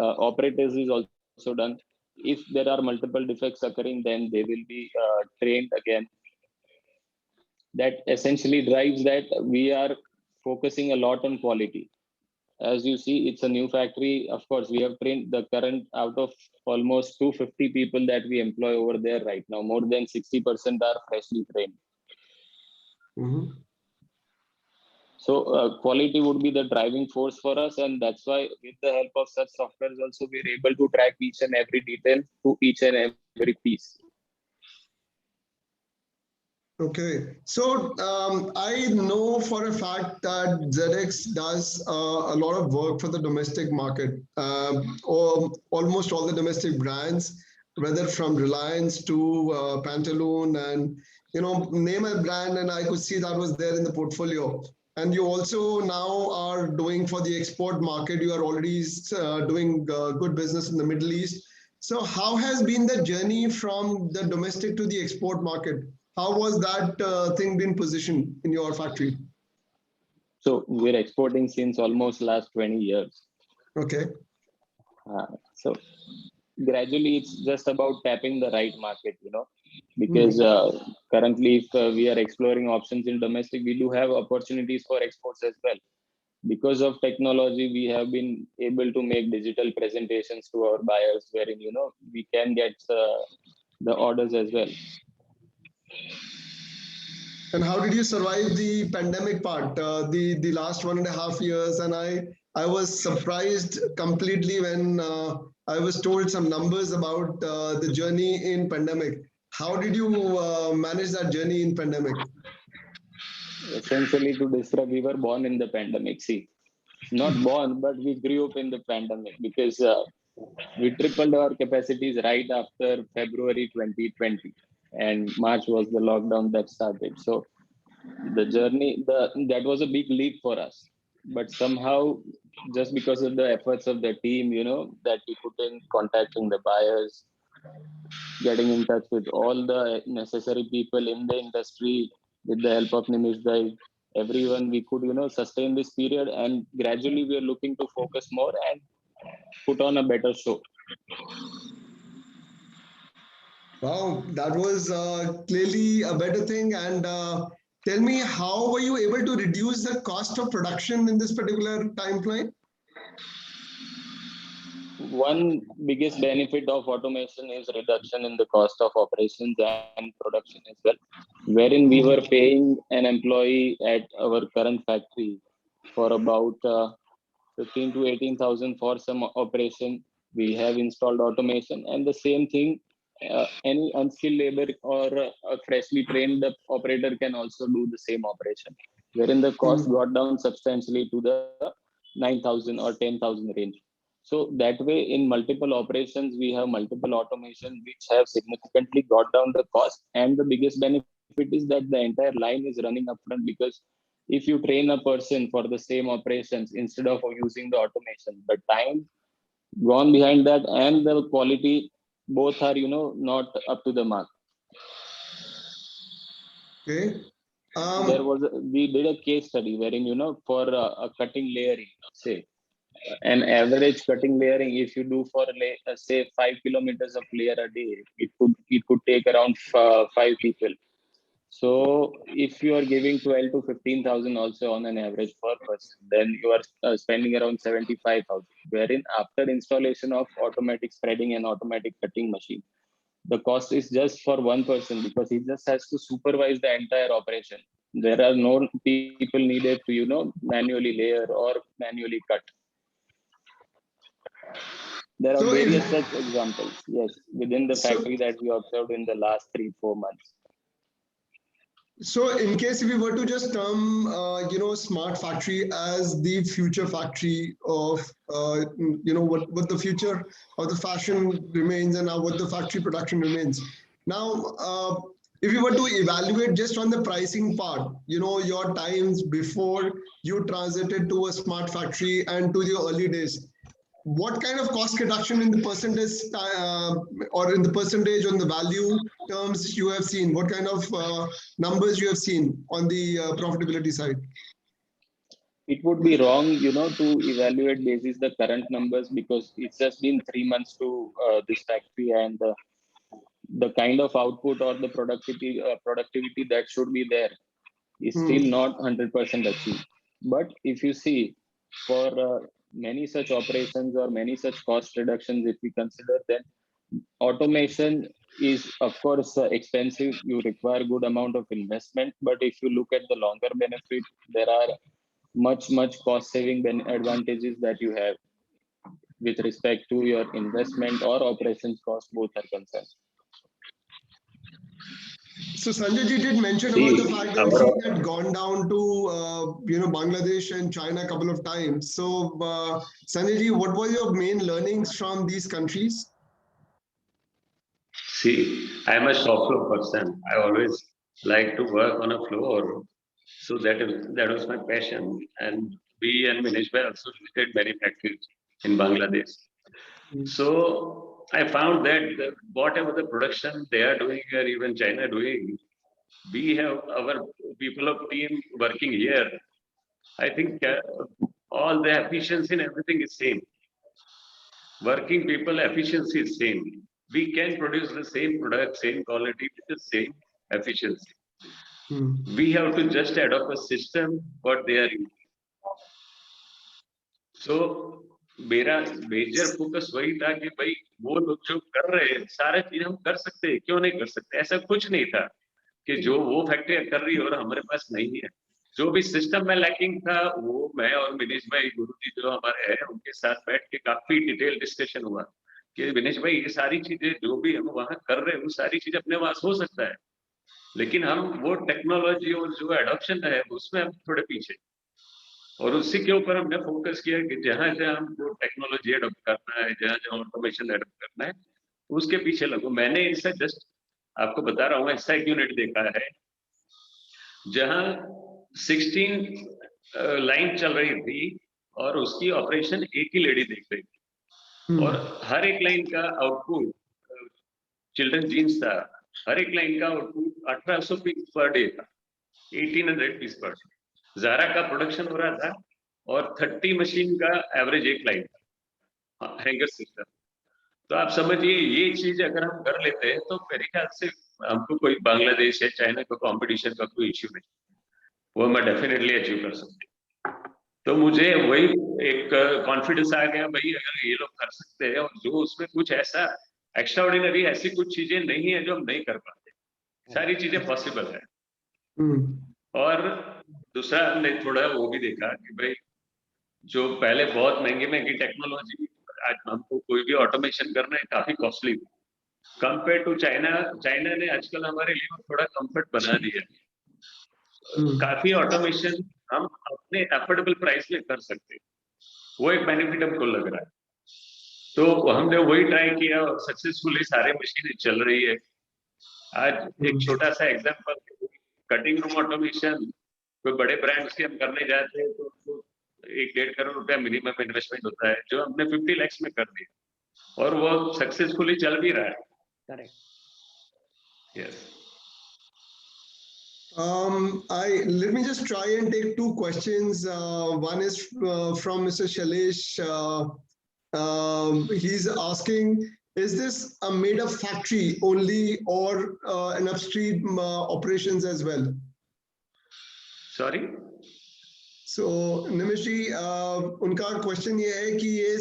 S6: operators is also done. If there are multiple defects occurring, then they will be trained again. That essentially drives that we are focusing a lot on quality. As you see, it's a new factory. Of course, we have trained the current out of almost 250 people that we employ over there right now. More than 60% are freshly trained. So quality would be the driving force for us. And that's why with the help of such softwares also, we're able to track each and every detail to each and every piece.
S2: Okay, so I know for a fact that Zedex does a lot of work for the domestic market, or almost all the domestic brands, whether from Reliance to Pantaloon, and name a brand, and I could see that was there in the portfolio. And you also now are doing for the export market. You are already doing good business in the Middle East. So how has been the journey from the domestic to the export market? How was that thing been positioned in your factory?
S6: So we're exporting since almost last 20 years.
S2: Okay.
S6: So gradually it's just about tapping the right market, because currently if we are exploring options in domestic, we do have opportunities for exports as well. Because of technology, we have been able to make digital presentations to our buyers wherein, we can get the orders as well.
S2: And how did you survive the pandemic part, the last 1.5 years? And I was surprised completely when I was told some numbers about the journey in pandemic. How did you manage that journey in pandemic?
S6: Essentially, to describe, we were born in the pandemic. See, not born, but we grew up in the pandemic because we tripled our capacities right after February 2020. And March was the lockdown that started. So the journey, that was a big leap for us. But somehow, just because of the efforts of the team, that we put in contacting the buyers, getting in touch with all the necessary people in the industry, with the help of Nimish guys, everyone, we could, sustain this period. And gradually, we are looking to focus more and put on a better show.
S2: Wow, that was clearly a better thing. And tell me, how were you able to reduce the cost of production in this particular time frame?
S6: One biggest benefit of automation is reduction in the cost of operations and production as well, wherein we were paying an employee at our current factory for about 15 to 18,000 for some operation. We have installed automation, and the same thing, any unskilled labor or a freshly trained operator can also do the same operation, wherein the cost got down substantially to the 9,000 or 10,000 range. So that way, in multiple operations, we have multiple automation which have significantly got down the cost. And the biggest benefit is that the entire line is running upfront, because if you train a person for the same operations instead of using the automation, the time gone behind that and the quality, both are, not up to the mark.
S2: Okay.
S6: We did a case study wherein, for a cutting layering, say, an average cutting layering, if you do for say 5 kilometers of layer a day, it could take around 5 people. So if you are giving 12 to 15,000 also on an average per person, then you are spending around 75,000. Wherein after installation of automatic spreading and automatic cutting machine, the cost is just for one person, because he just has to supervise the entire operation. There are no people needed to manually layer or manually cut. There are various such examples, yes, within the factory that we observed in the last 3-4 months.
S2: So in case if we were to just term, smart factory as the future factory of, what the future of the fashion remains and what the factory production remains. Now, if you were to evaluate just on the pricing part, your times before you transited to a smart factory and to the early days, what kind of cost reduction in the percentage or in the percentage on the value terms you have seen? What kind of numbers you have seen on the profitability side?
S6: It would be wrong, to evaluate basis the current numbers, because it's just been 3 months to this factory, and the kind of output or the productivity that should be there is still not 100% achieved. But if you see, for many such operations or many such cost reductions, if we consider, then automation is of course expensive. You require good amount of investment, but if you look at the longer benefit, there are much cost saving advantages that you have with respect to your investment or operations cost. Both are concerned.
S2: So Sanjay ji did mention about the fact that he had gone down to Bangladesh and China a couple of times. So Sanjay ji, what were your main learnings from these countries?
S4: See, I'm a shop floor person. I always like to work on a floor. So that was my passion. And we and Nimish also visited many factories in Bangladesh. So I found that whatever the production they are doing or even China doing, we have our people of team working here. I think all the efficiency and everything is same. Working people efficiency is same. We can produce the same product, same quality with the same efficiency. We have to just adopt a system what they are using. So मेरा major focus वही था कि भाई वो लोग जो कर रहे हैं सारे चीज हम कर सकते हैं, क्यों नहीं कर सकते? ऐसा कुछ नहीं था कि जो वो फैक्ट्री कर रही है और हमारे पास नहीं है। जो भी सिस्टम में लैकिंग था वो मैं और विनेश भाई गुरुजी जो हमारे हैं उनके साथ बैठ के काफी डिटेल डिस्कशन हुआ कि विनेश भाई ये सारी चीजें जो भी हम वहाँ कर रहे हैं वो सारी चीज अपने पास हो सकता है, लेकिन हम वो टेक्नोलॉजी और जो एडॉप्शन है उसमें हम थोड़े पीछे, और उसी के ऊपर हमने फोकस किया कि जहां जहां हमको टेक्नोलॉजी एडॉप्ट करना है, जहां जहां ऑटोमेशन एडॉप्ट करना है उसके पीछे लगो। मैंने इससे जस्ट आपको बता रहा हूँ ऐसा एक यूनिट देखा है जहां 16 लाइन चल रही थी और उसकी ऑपरेशन एक ही लेडी देख रही थी और हर एक लाइन का आउटपुट चिल्ड्रन जीन्स था, हर एक लाइन का आउटपुट 1800 पीस पर डे था, 1800 पीस पर डे। ज़ारा का प्रोडक्शन हो रहा था और 30 मशीन का एवरेज एक लाइन था हैंगर सिस्टम। तो आप समझिए ये चीज अगर हम कर लेते हैं तो मेरे ख्याल से हमको कोई बांग्लादेश या चाइना का कंपटीशन का कोई इश्यू नहीं, वो मैं डेफिनेटली अचीव कर सकते। तो मुझे वही एक कॉन्फिडेंस आ गया भाई अगर ये लोग कर सकते हैं और जो उसमें कुछ ऐसा एक्स्ट्राऑर्डिनरी ऐसी कुछ चीजें नहीं है जो हम नहीं कर पाते, सारी चीजें पॉसिबल है। और दूसरा हमने थोड़ा वो भी देखा कि भाई जो पहले बहुत महंगी टेक्नोलॉजी आज हमको कोई भी ऑटोमेशन करना है काफी costly compare to China. China ने आजकल हमारे लिए थोड़ा कंफर्ट बना दिया, काफी ऑटोमेशन हम अपने अफोर्डेबल प्राइस में कर सकते हैं, वो एक बेनिफिट हमको लग रहा है। तो हमने वही ट्राई किया और सक्सेसफुली सारे मशीनें चल रही है। आज एक छोटा सा एग्जांपल, कटिंग रूम ऑटोमेशन कोई बड़े ब्रांड्स के हम करने जाते हैं तो 1-1.5 करोड़ रुपया मिनिमम इन्वेस्टमेंट होता है, जो हमने 50 लाख में कर दिया और वो सक्सेसफुली चल भी रहा है। Correct. Yes.
S2: Let me just try and take two questions. One is from Mr. Shailesh. He's asking, is this a made-up factory only or an upstream operations as well?
S4: Sorry?
S2: So Nimish ji, उनका question ये है कि ये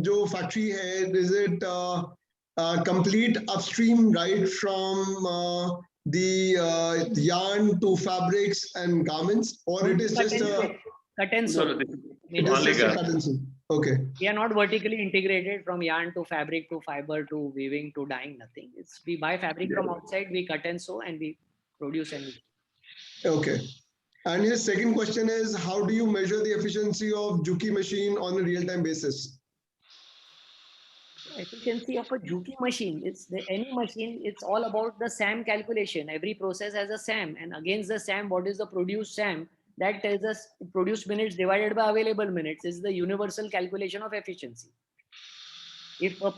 S2: जो factory है, is it complete upstream right from the yarn to fabrics and garments, or it is just a
S3: cut and sew?
S2: It is just a cut and sew. Okay.
S3: We are not vertically integrated from yarn to fabric to fiber to weaving to dyeing, nothing. It's we buy fabric from outside, we cut and sew, and we produce and
S2: Okay. And his second question is, how do you measure the efficiency of Juki machine on a real-time basis?
S3: Efficiency of a Juki machine, any machine, it's all about the SAM calculation. Every process has a SAM, and against the SAM, what is the produced SAM? That tells us produced minutes divided by available minutes is the universal calculation of efficiency. If a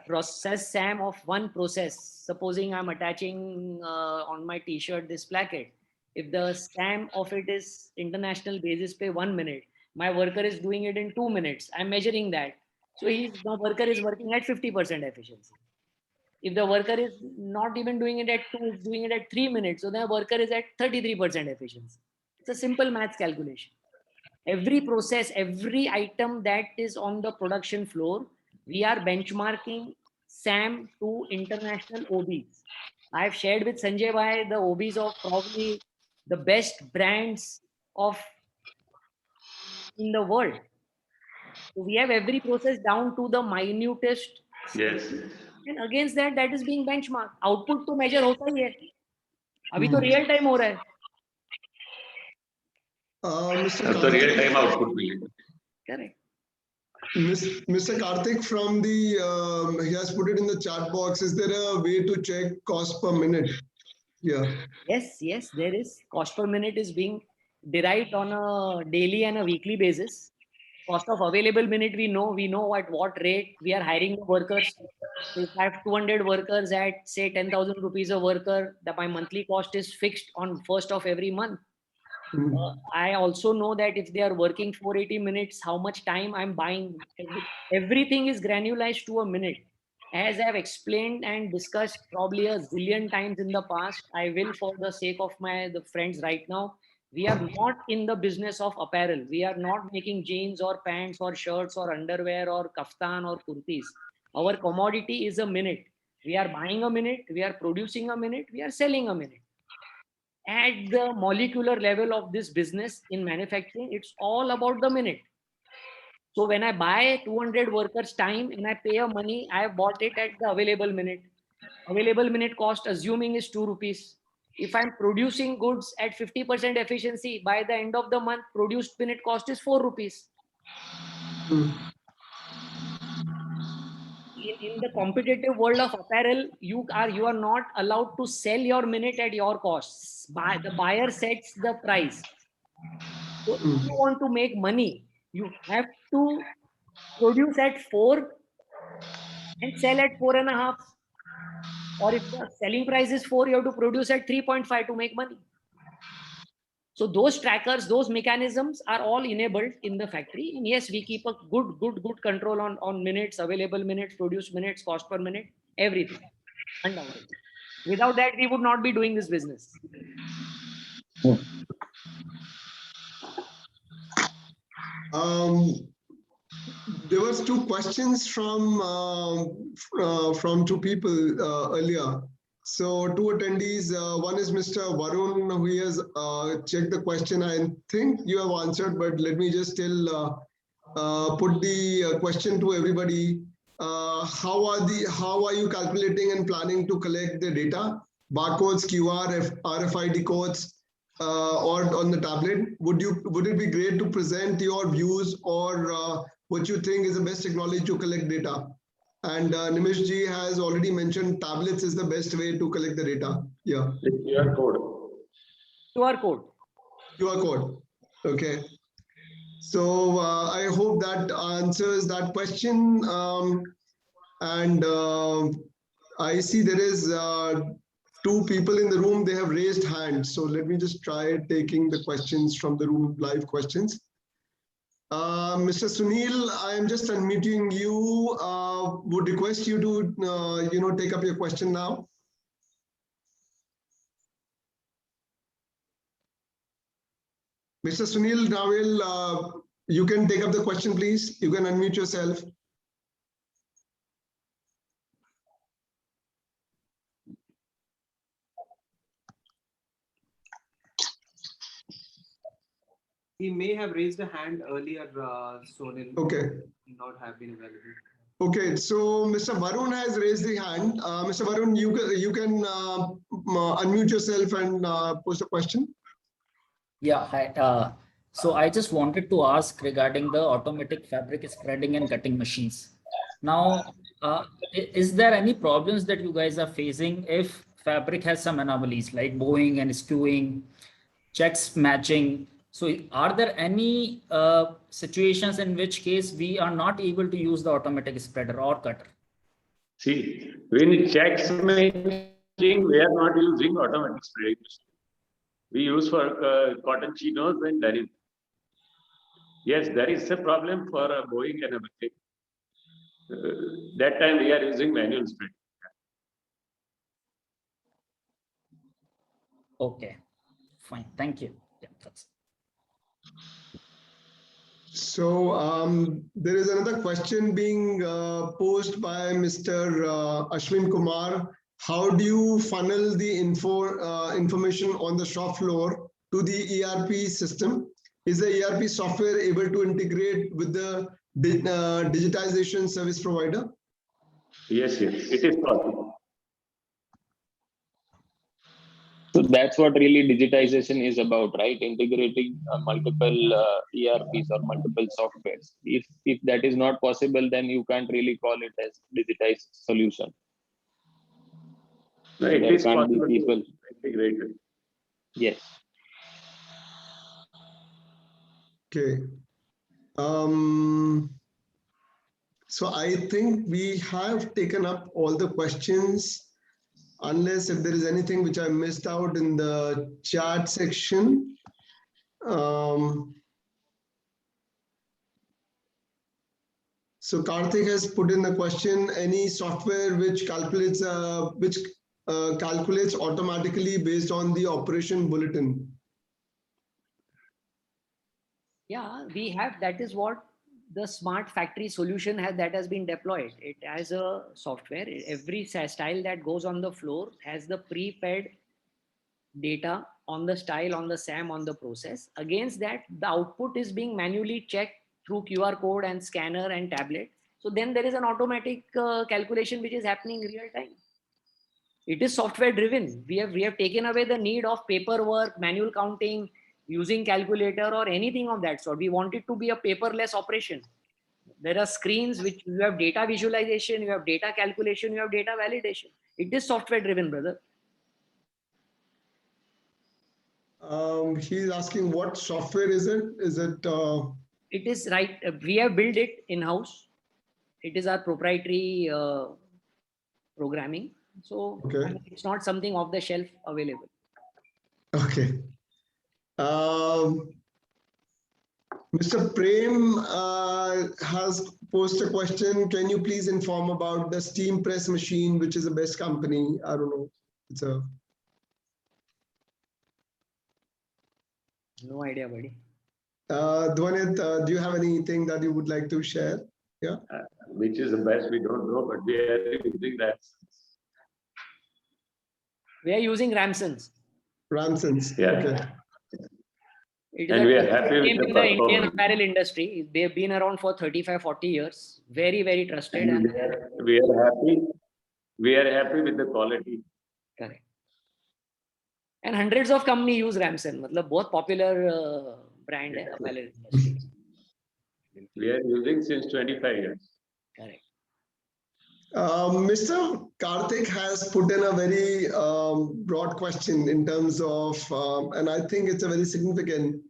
S3: process SAM of one process, supposing I'm attaching on my t-shirt this placket, if the SAM of it is international basis pay 1 minute, my worker is doing it in 2 minutes, I'm measuring that. So the worker is working at 50% efficiency. If the worker is not even doing it at 2, is doing it at 3 minutes, so the worker is at 33% efficiency. It's a simple maths calculation. Every process, every item that is on the production floor, we are benchmarking SAM to international OBs. I've shared with Sanjay Bhai the OBs of probably the best brands of in the world. So we have every process down to the minutest.
S4: Yes.
S3: And against that, that is being benchmarked. Output to measure होता ही है. अभी तो real time हो रहा है.
S4: So real time output will.
S3: Correct.
S2: Mr. Karthik from the, he has put it in the chat box. Is there a way to check cost per minute? Yeah.
S3: Yes, there is. Cost per minute is being derived on a daily and a weekly basis. Cost of available minute, we know at what rate we are hiring the workers. So if I have 200 workers at say 10,000 rupees a worker, my monthly cost is fixed on 1st of every month. I also know that if they are working 480 minutes, how much time I'm buying. Everything is granularized to a minute. As I've explained and discussed probably a zillion times in the past, I will, for the sake of the friends right now, we are not in the business of apparel. We are not making jeans or pants or shirts or underwear or kaftan or kurtis. Our commodity is a minute. We are buying a minute, we are producing a minute, we are selling a minute. At the molecular level of this business in manufacturing, it's all about the minute. So when I buy 200 workers time and I pay a money, I have bought it at the available minute. Available minute cost assuming is 2 rupees. If I'm producing goods at 50% efficiency, by the end of the month, produced minute cost is 4 rupees. In the competitive world of apparel, you are not allowed to sell your minute at your costs. The buyer sets the price. So if you want to make money, you have to produce at 4 and sell at 4.5. Or if the selling price is 4, you have to produce at 3.5 to make money. So those trackers, those mechanisms are all enabled in the factory. And yes, we keep a good control on minutes, available minutes, produced minutes, cost per minute, everything. Undoubtedly. Without that, we would not be doing this business.
S2: There was 2 questions from 2 people earlier. So 2 attendees, one is Mr. Varun, who has checked the question. I think you have answered, but let me just still put the question to everybody. How are you calculating and planning to collect the data? Barcodes, QR, RFID codes, or on the tablet? Would it be great to present your views or what you think is the best technology to collect data? And Nimish ji has already mentioned tablets is the best way to collect the data. Yeah.
S4: QR code.
S3: QR code.
S2: QR code. Okay. So I hope that answers that question. And I see there is 2 people in the room. They have raised hands. So let me just try taking the questions from the room, live questions. Mr. Sunil, I am just unmuting you. Would request you to, take up your question now. Mr. Sunil Ravel, you can take up the question, please. You can unmute yourself.
S1: He may have raised a hand earlier, Sonil.
S2: Okay.
S1: Not have been available.
S2: Okay, so Mr. Varun has raised the hand. Mr. Varun, you can unmute yourself and pose the question.
S7: Yeah, hi. So I just wanted to ask regarding the automatic fabric spreading and cutting machines. Now, is there any problems that you guys are facing if fabric has some anomalies like bowing and skewing, checks matching? So are there any situations in which case we are not able to use the automatic spreader or cutter?
S4: See, when it checks matching, we are not using automatic spraying machine. We use for cotton chinos and denim. Yes, there is a problem for bowing and everything. That time we are using manual spray.
S7: Okay, fine. Thank you. Yeah, that's
S2: So there is another question being posed by Mr. Ashwin Kumar. How do you funnel the information on the shop floor to the ERP system? Is the ERP software able to integrate with the digitization service provider?
S4: Yes, it is possible.
S6: So that's what really digitization is about, right? Integrating multiple ERPs or multiple softwares. If that is not possible, then you can't really call it as digitized solution.
S4: No, it
S6: There
S4: is
S6: can't be
S4: possible
S6: people.
S4: to integrate it.
S6: Yes.
S2: Okay. So I think we have taken up all the questions, unless if there is anything which I missed out in the chat section. So Karthik has put in the question: any software which calculates automatically based on the operation bulletin?
S3: Yeah, we have. That is what the smart factory solution has been deployed. It has a software. Every style that goes on the floor has the pre-fed data on the style, on the SAM, on the process. Against that, the output is being manually checked through QR code and scanner and tablet. So then there is an automatic calculation which is happening in real time. It is software driven. We have taken away the need of paperwork, manual counting, using calculator or anything of that sort. We want it to be a paperless operation. There are screens which you have data visualization, you have data calculation, you have data validation. It is software driven, brother.
S2: He's asking what software is it? Is it?
S3: It is right. We have built it in house. It is our proprietary programming. So
S2: Okay.
S3: I mean, it's not something off the shelf available.
S2: Okay. Mr. Prem has posed a question. Can you please inform about the steam press machine, which is the best company? I don't know. It's a.
S3: No idea, buddy.
S2: Dhwanit, do you have anything that you would like to share? Yeah.
S4: Which is the best, we don't know, but we are using that.
S3: We are using Ramsons.
S2: Ramsons.
S4: Yeah.
S2: Okay.
S3: It is
S4: And
S3: a
S4: we are happy with the
S3: in the Indian
S4: performance.
S3: apparel industry. They have been around for 35, 40 years. Very, very trusted.
S4: And we are happy. We are happy with the quality.
S3: Correct. And hundreds of companies use Ramson. मतलब बहुत popular brand है apparel industry.
S4: We are using since 25 years.
S3: Correct.
S2: Mr. Karthik has put in a very broad question in terms of, and I think it's a very significant,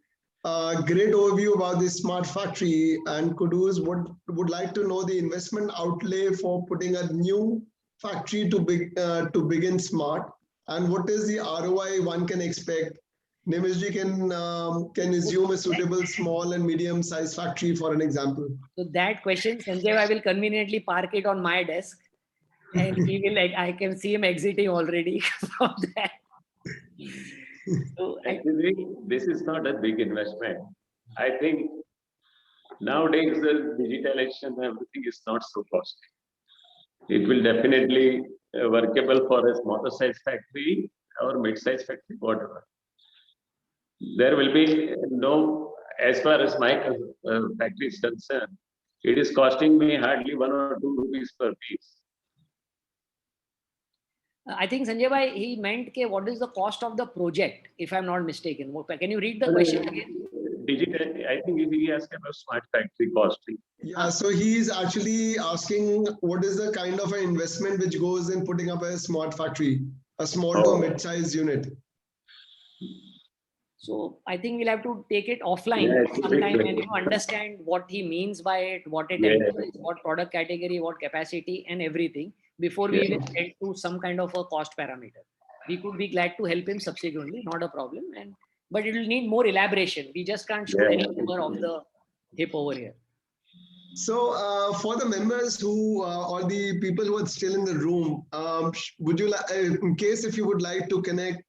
S2: great overview about the smart factory, and Kudus would like to know the investment outlay for putting a new factory to begin smart, and what is the ROI one can expect. Nimish ji can assume a suitable small and medium sized factory for an example.
S3: So that question, Sanjay, I will conveniently park it on my desk, and he will like I can see him exiting already from that. So
S4: actually, this is not a big investment. I think nowadays the digitalization and everything is not so costly. It will definitely workable for a smaller size factory or mid-size factory, whatever. There will be no, as far as my factory is concerned, it is costing me hardly 1 or 2 rupees per piece.
S3: I think Sanjay bhai, he meant what is the cost of the project, if I'm not mistaken. Can you read the question again?
S4: I think he asked about smart factory costing.
S2: Yeah, so he's actually asking what is the kind of an investment which goes in putting up a smart factory, a small to mid-sized unit.
S3: So I think we'll have to take it offline sometime and understand what he means by it, what it entails, what product category, what capacity, and everything before we even get to some kind of a cost parameter. We could be glad to help him subsequently, not a problem. But it will need more elaboration. We just can't shoot any number off the hip over here.
S2: So for the members who or the people who are still in the room, would you like, in case if you would like to connect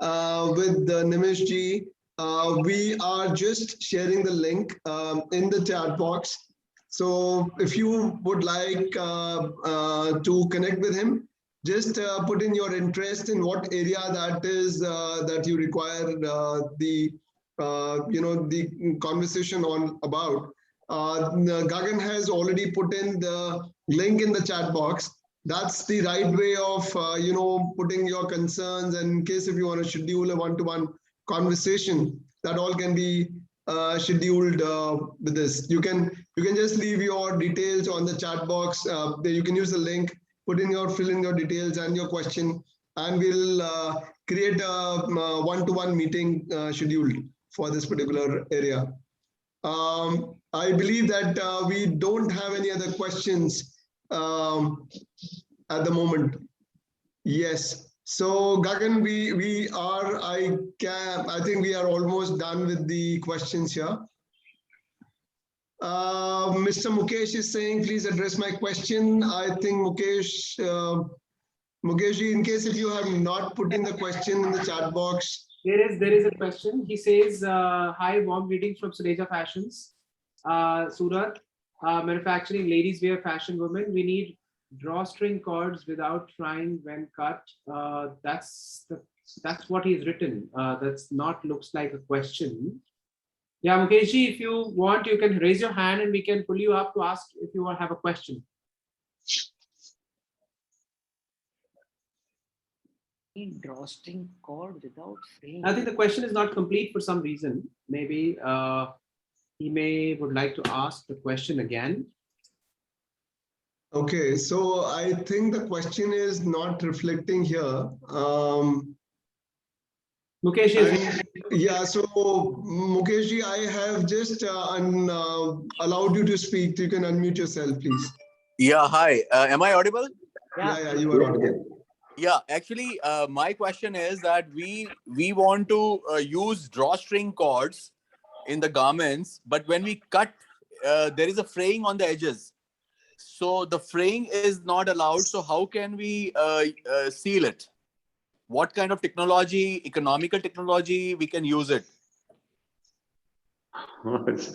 S2: with Nimish ji, we are just sharing the link in the chat box. So if you would like to connect with him, just put in your interest in what area that is that you require the the conversation on about. Gagan has already put in the link in the chat box. That's the right way of putting your concerns, and in case if you want to schedule a one-to-one conversation, that all can be scheduled with this. You can just leave your details on the chat box. You can use the link, fill in your details and your question, and we'll create a one-to-one meeting scheduled for this particular area. I believe that we don't have any other questions at the moment. Yes. So Gagan, we are. I think we are almost done with the questions here. Mr. Mukesh is saying, please address my question. I think Mukesh, in case if you have not put in the question in the chat box.
S1: There is a question. He says, hi, warm greetings from Sureja Fashions, Surat, manufacturing ladies wear fashion women. We need drawstring cords without frying when cut. That's what he's written. That's not looks like a question. Yeah, Mukeshji, if you want, you can raise your hand and we can pull you up to ask if you have a question.
S3: Drawstring cord without frame.
S1: I think the question is not complete for some reason. Maybe he would like to ask the question again.
S2: Okay, so I think the question is not reflecting here.
S1: Mukesh is
S2: yeah, so Mukeshji, I have just allowed you to speak. You can unmute yourself, please.
S8: Yeah, hi. Am I audible?
S2: Yeah, you are audible.
S8: Yeah, actually, my question is that we want to use drawstring cords in the garments, but when we cut, there is a fraying on the edges. So the fraying is not allowed. So how can we seal it? What kind of technology, economical technology, we can use it?
S4: Nimish,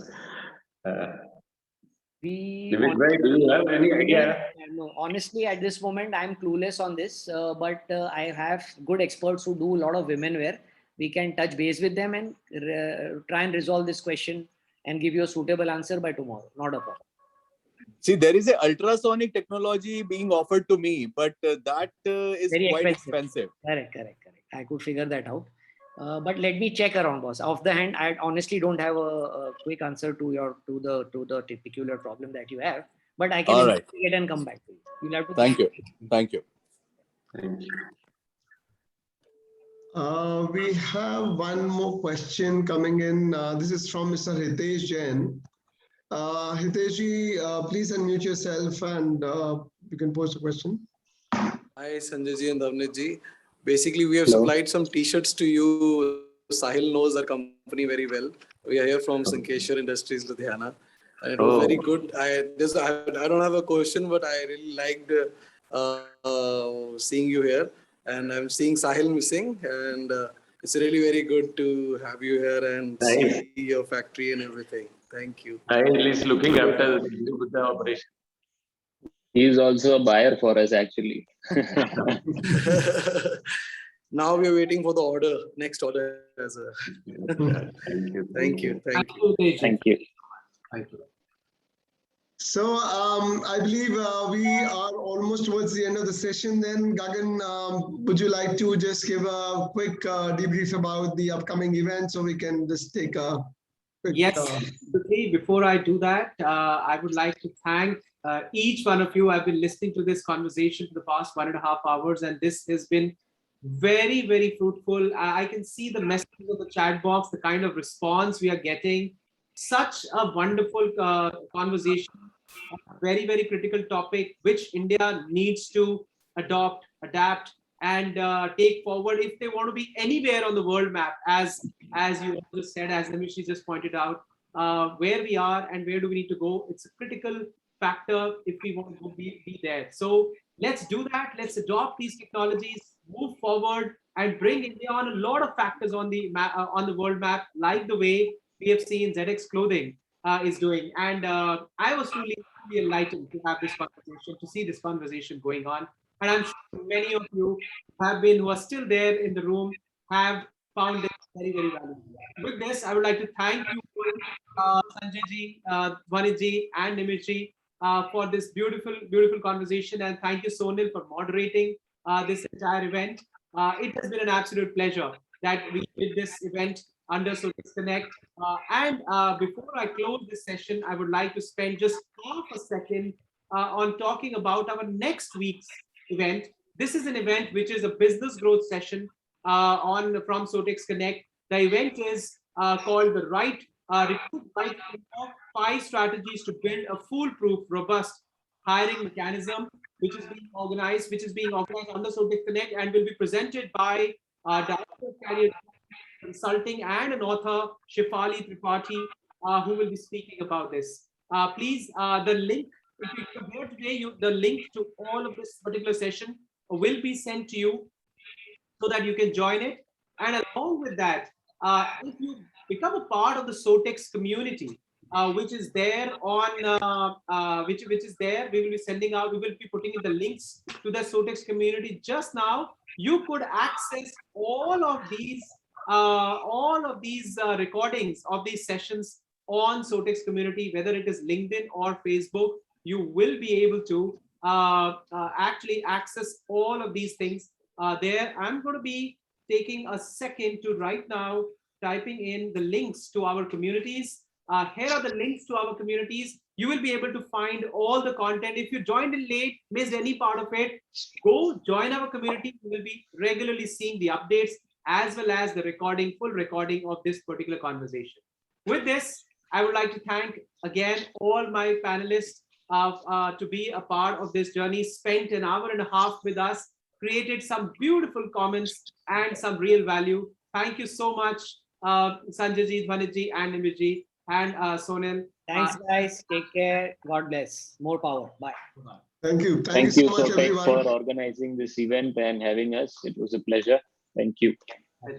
S4: do you have any idea?
S3: No, honestly, at this moment, I'm clueless on this, but I have good experts who do a lot of women wear. We can touch base with them and try and resolve this question and give you a suitable answer by tomorrow. Not a problem.
S8: See, there is a ultrasonic technology being offered to me, but that is
S3: Very
S8: quite expensive.
S3: Correct. I could figure that out. But let me check around, boss. Off the hand, I honestly don't have a quick answer to the particular problem that you have. But I can investigate and come back to you. You'll have to.
S8: Thank you. Thank you.
S2: We have one more question coming in. This is from Mr. Hitesh Jain. Hitesh, please unmute yourself and you can pose a question.
S9: Hi, Sanjay ji and Dhwanit ji. Basically, we have supplied some T-shirts to you. Sahil knows our company very well. We are here from Sankeshwar Industries, Ludhiana. And it was very good. I don't have a question, but I really liked seeing you here. And I'm seeing Sahil missing. And it's really very good to have you here and see your factory and everything. Thank you.
S4: Sahil is looking after the operation.
S6: He is also a buyer for us, actually.
S9: Now we are waiting for the order, next order. As a Thank you.
S6: Thank you.
S1: Thank you.
S2: So I believe we are almost towards the end of the session. Then Gagan, would you like to just give a quick debrief about the upcoming event so we can just take a quick...
S1: Yes, before I do that, I would like to thank each one of you. I've been listening to this conversation for the past 1.5 hours, and this has been very, very fruitful. I can see the messages of the chat box, the kind of response we are getting. Such a wonderful conversation, a very, very critical topic, which India needs to adopt, adapt, and take forward if they want to be anywhere on the world map, as you also said, as Nimish just pointed out, where we are and where do we need to go. It's a critical factor if we want to be there. So let's do that. Let's adopt these technologies, move forward, and bring India on a lot of factors on the on the world map, like the way we have seen Zedex clothing is doing. And I was truly enlightened to have this conversation, to see this conversation going on. And I'm sure many of you who are still there in the room, have found it very, very valuable. With this, I would like to thank you, Sanjay ji, Dhwanit ji, and Nimish ji, for this beautiful, beautiful conversation. And thank you, Sonil, for moderating this entire event. It has been an absolute pleasure that we did this event under SowtexConnect. And before I close this session, I would like to spend just half a second on talking about our next week's event. This is an event which is a business growth session from SowtexConnect. The event is called the Recruit Right 5 Strategies to Build a Foolproof, Robust Hiring Mechanism, which is being organized under SowtexConnect and will be presented by Director of Career Consulting and an author, Shifali Tripathi, who will be speaking about this. Please, the link, if you come here today, the link to all of this particular session will be sent to you so that you can join it. And along with that, if you become a part of the Sotex community, which is there on, which is there, we will be sending out, we will be putting in the links to the Sotex community just now. You could access all of these recordings of these sessions on Sotex community, whether it is LinkedIn or Facebook. You will be able to actually access all of these things there. I'm going to be taking a second to right now typing in the links to our communities. Here are the links to our communities. You will be able to find all the content. If you joined in late, missed any part of it, go join our community. You will be regularly seeing the updates as well as the full recording of this particular conversation. With this, I would like to thank again all my panelists to be a part of this journey, spent an hour and a half with us, created some beautiful comments and some real value. Thank you so much, Sanjay ji, Dhwanit ji, and Nimish ji, and Sonil.
S3: Thanks, guys. Take care. God bless. More power. Bye.
S2: Thank you.
S6: Thank you,
S2: so much,
S6: Sotex,
S2: everyone.
S6: for organizing this event and having us. It was a pleasure. Thank you.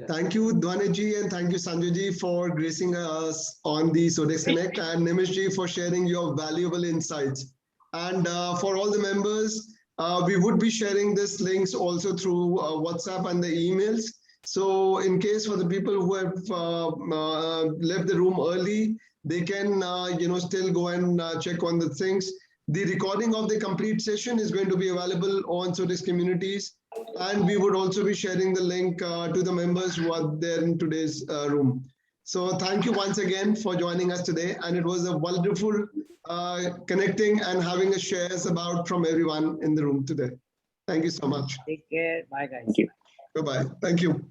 S2: Thank you, Dhwanit ji, and thank you, Sanjay ji, for gracing us on the SowtexConnect, and Nimish ji for sharing your valuable insights. And for all the members, we would be sharing this links also through WhatsApp and the emails. So in case for the people who have left the room early, they can still go and check on the things. The recording of the complete session is going to be available on Sotex communities, and we would also be sharing the link to the members who are there in today's room. So thank you once again for joining us today, and it was a wonderful connecting and having a shares about from everyone in the room today. Thank you so much.
S3: Take care. Bye, guys.
S6: Thank you.
S2: Goodbye. Thank you.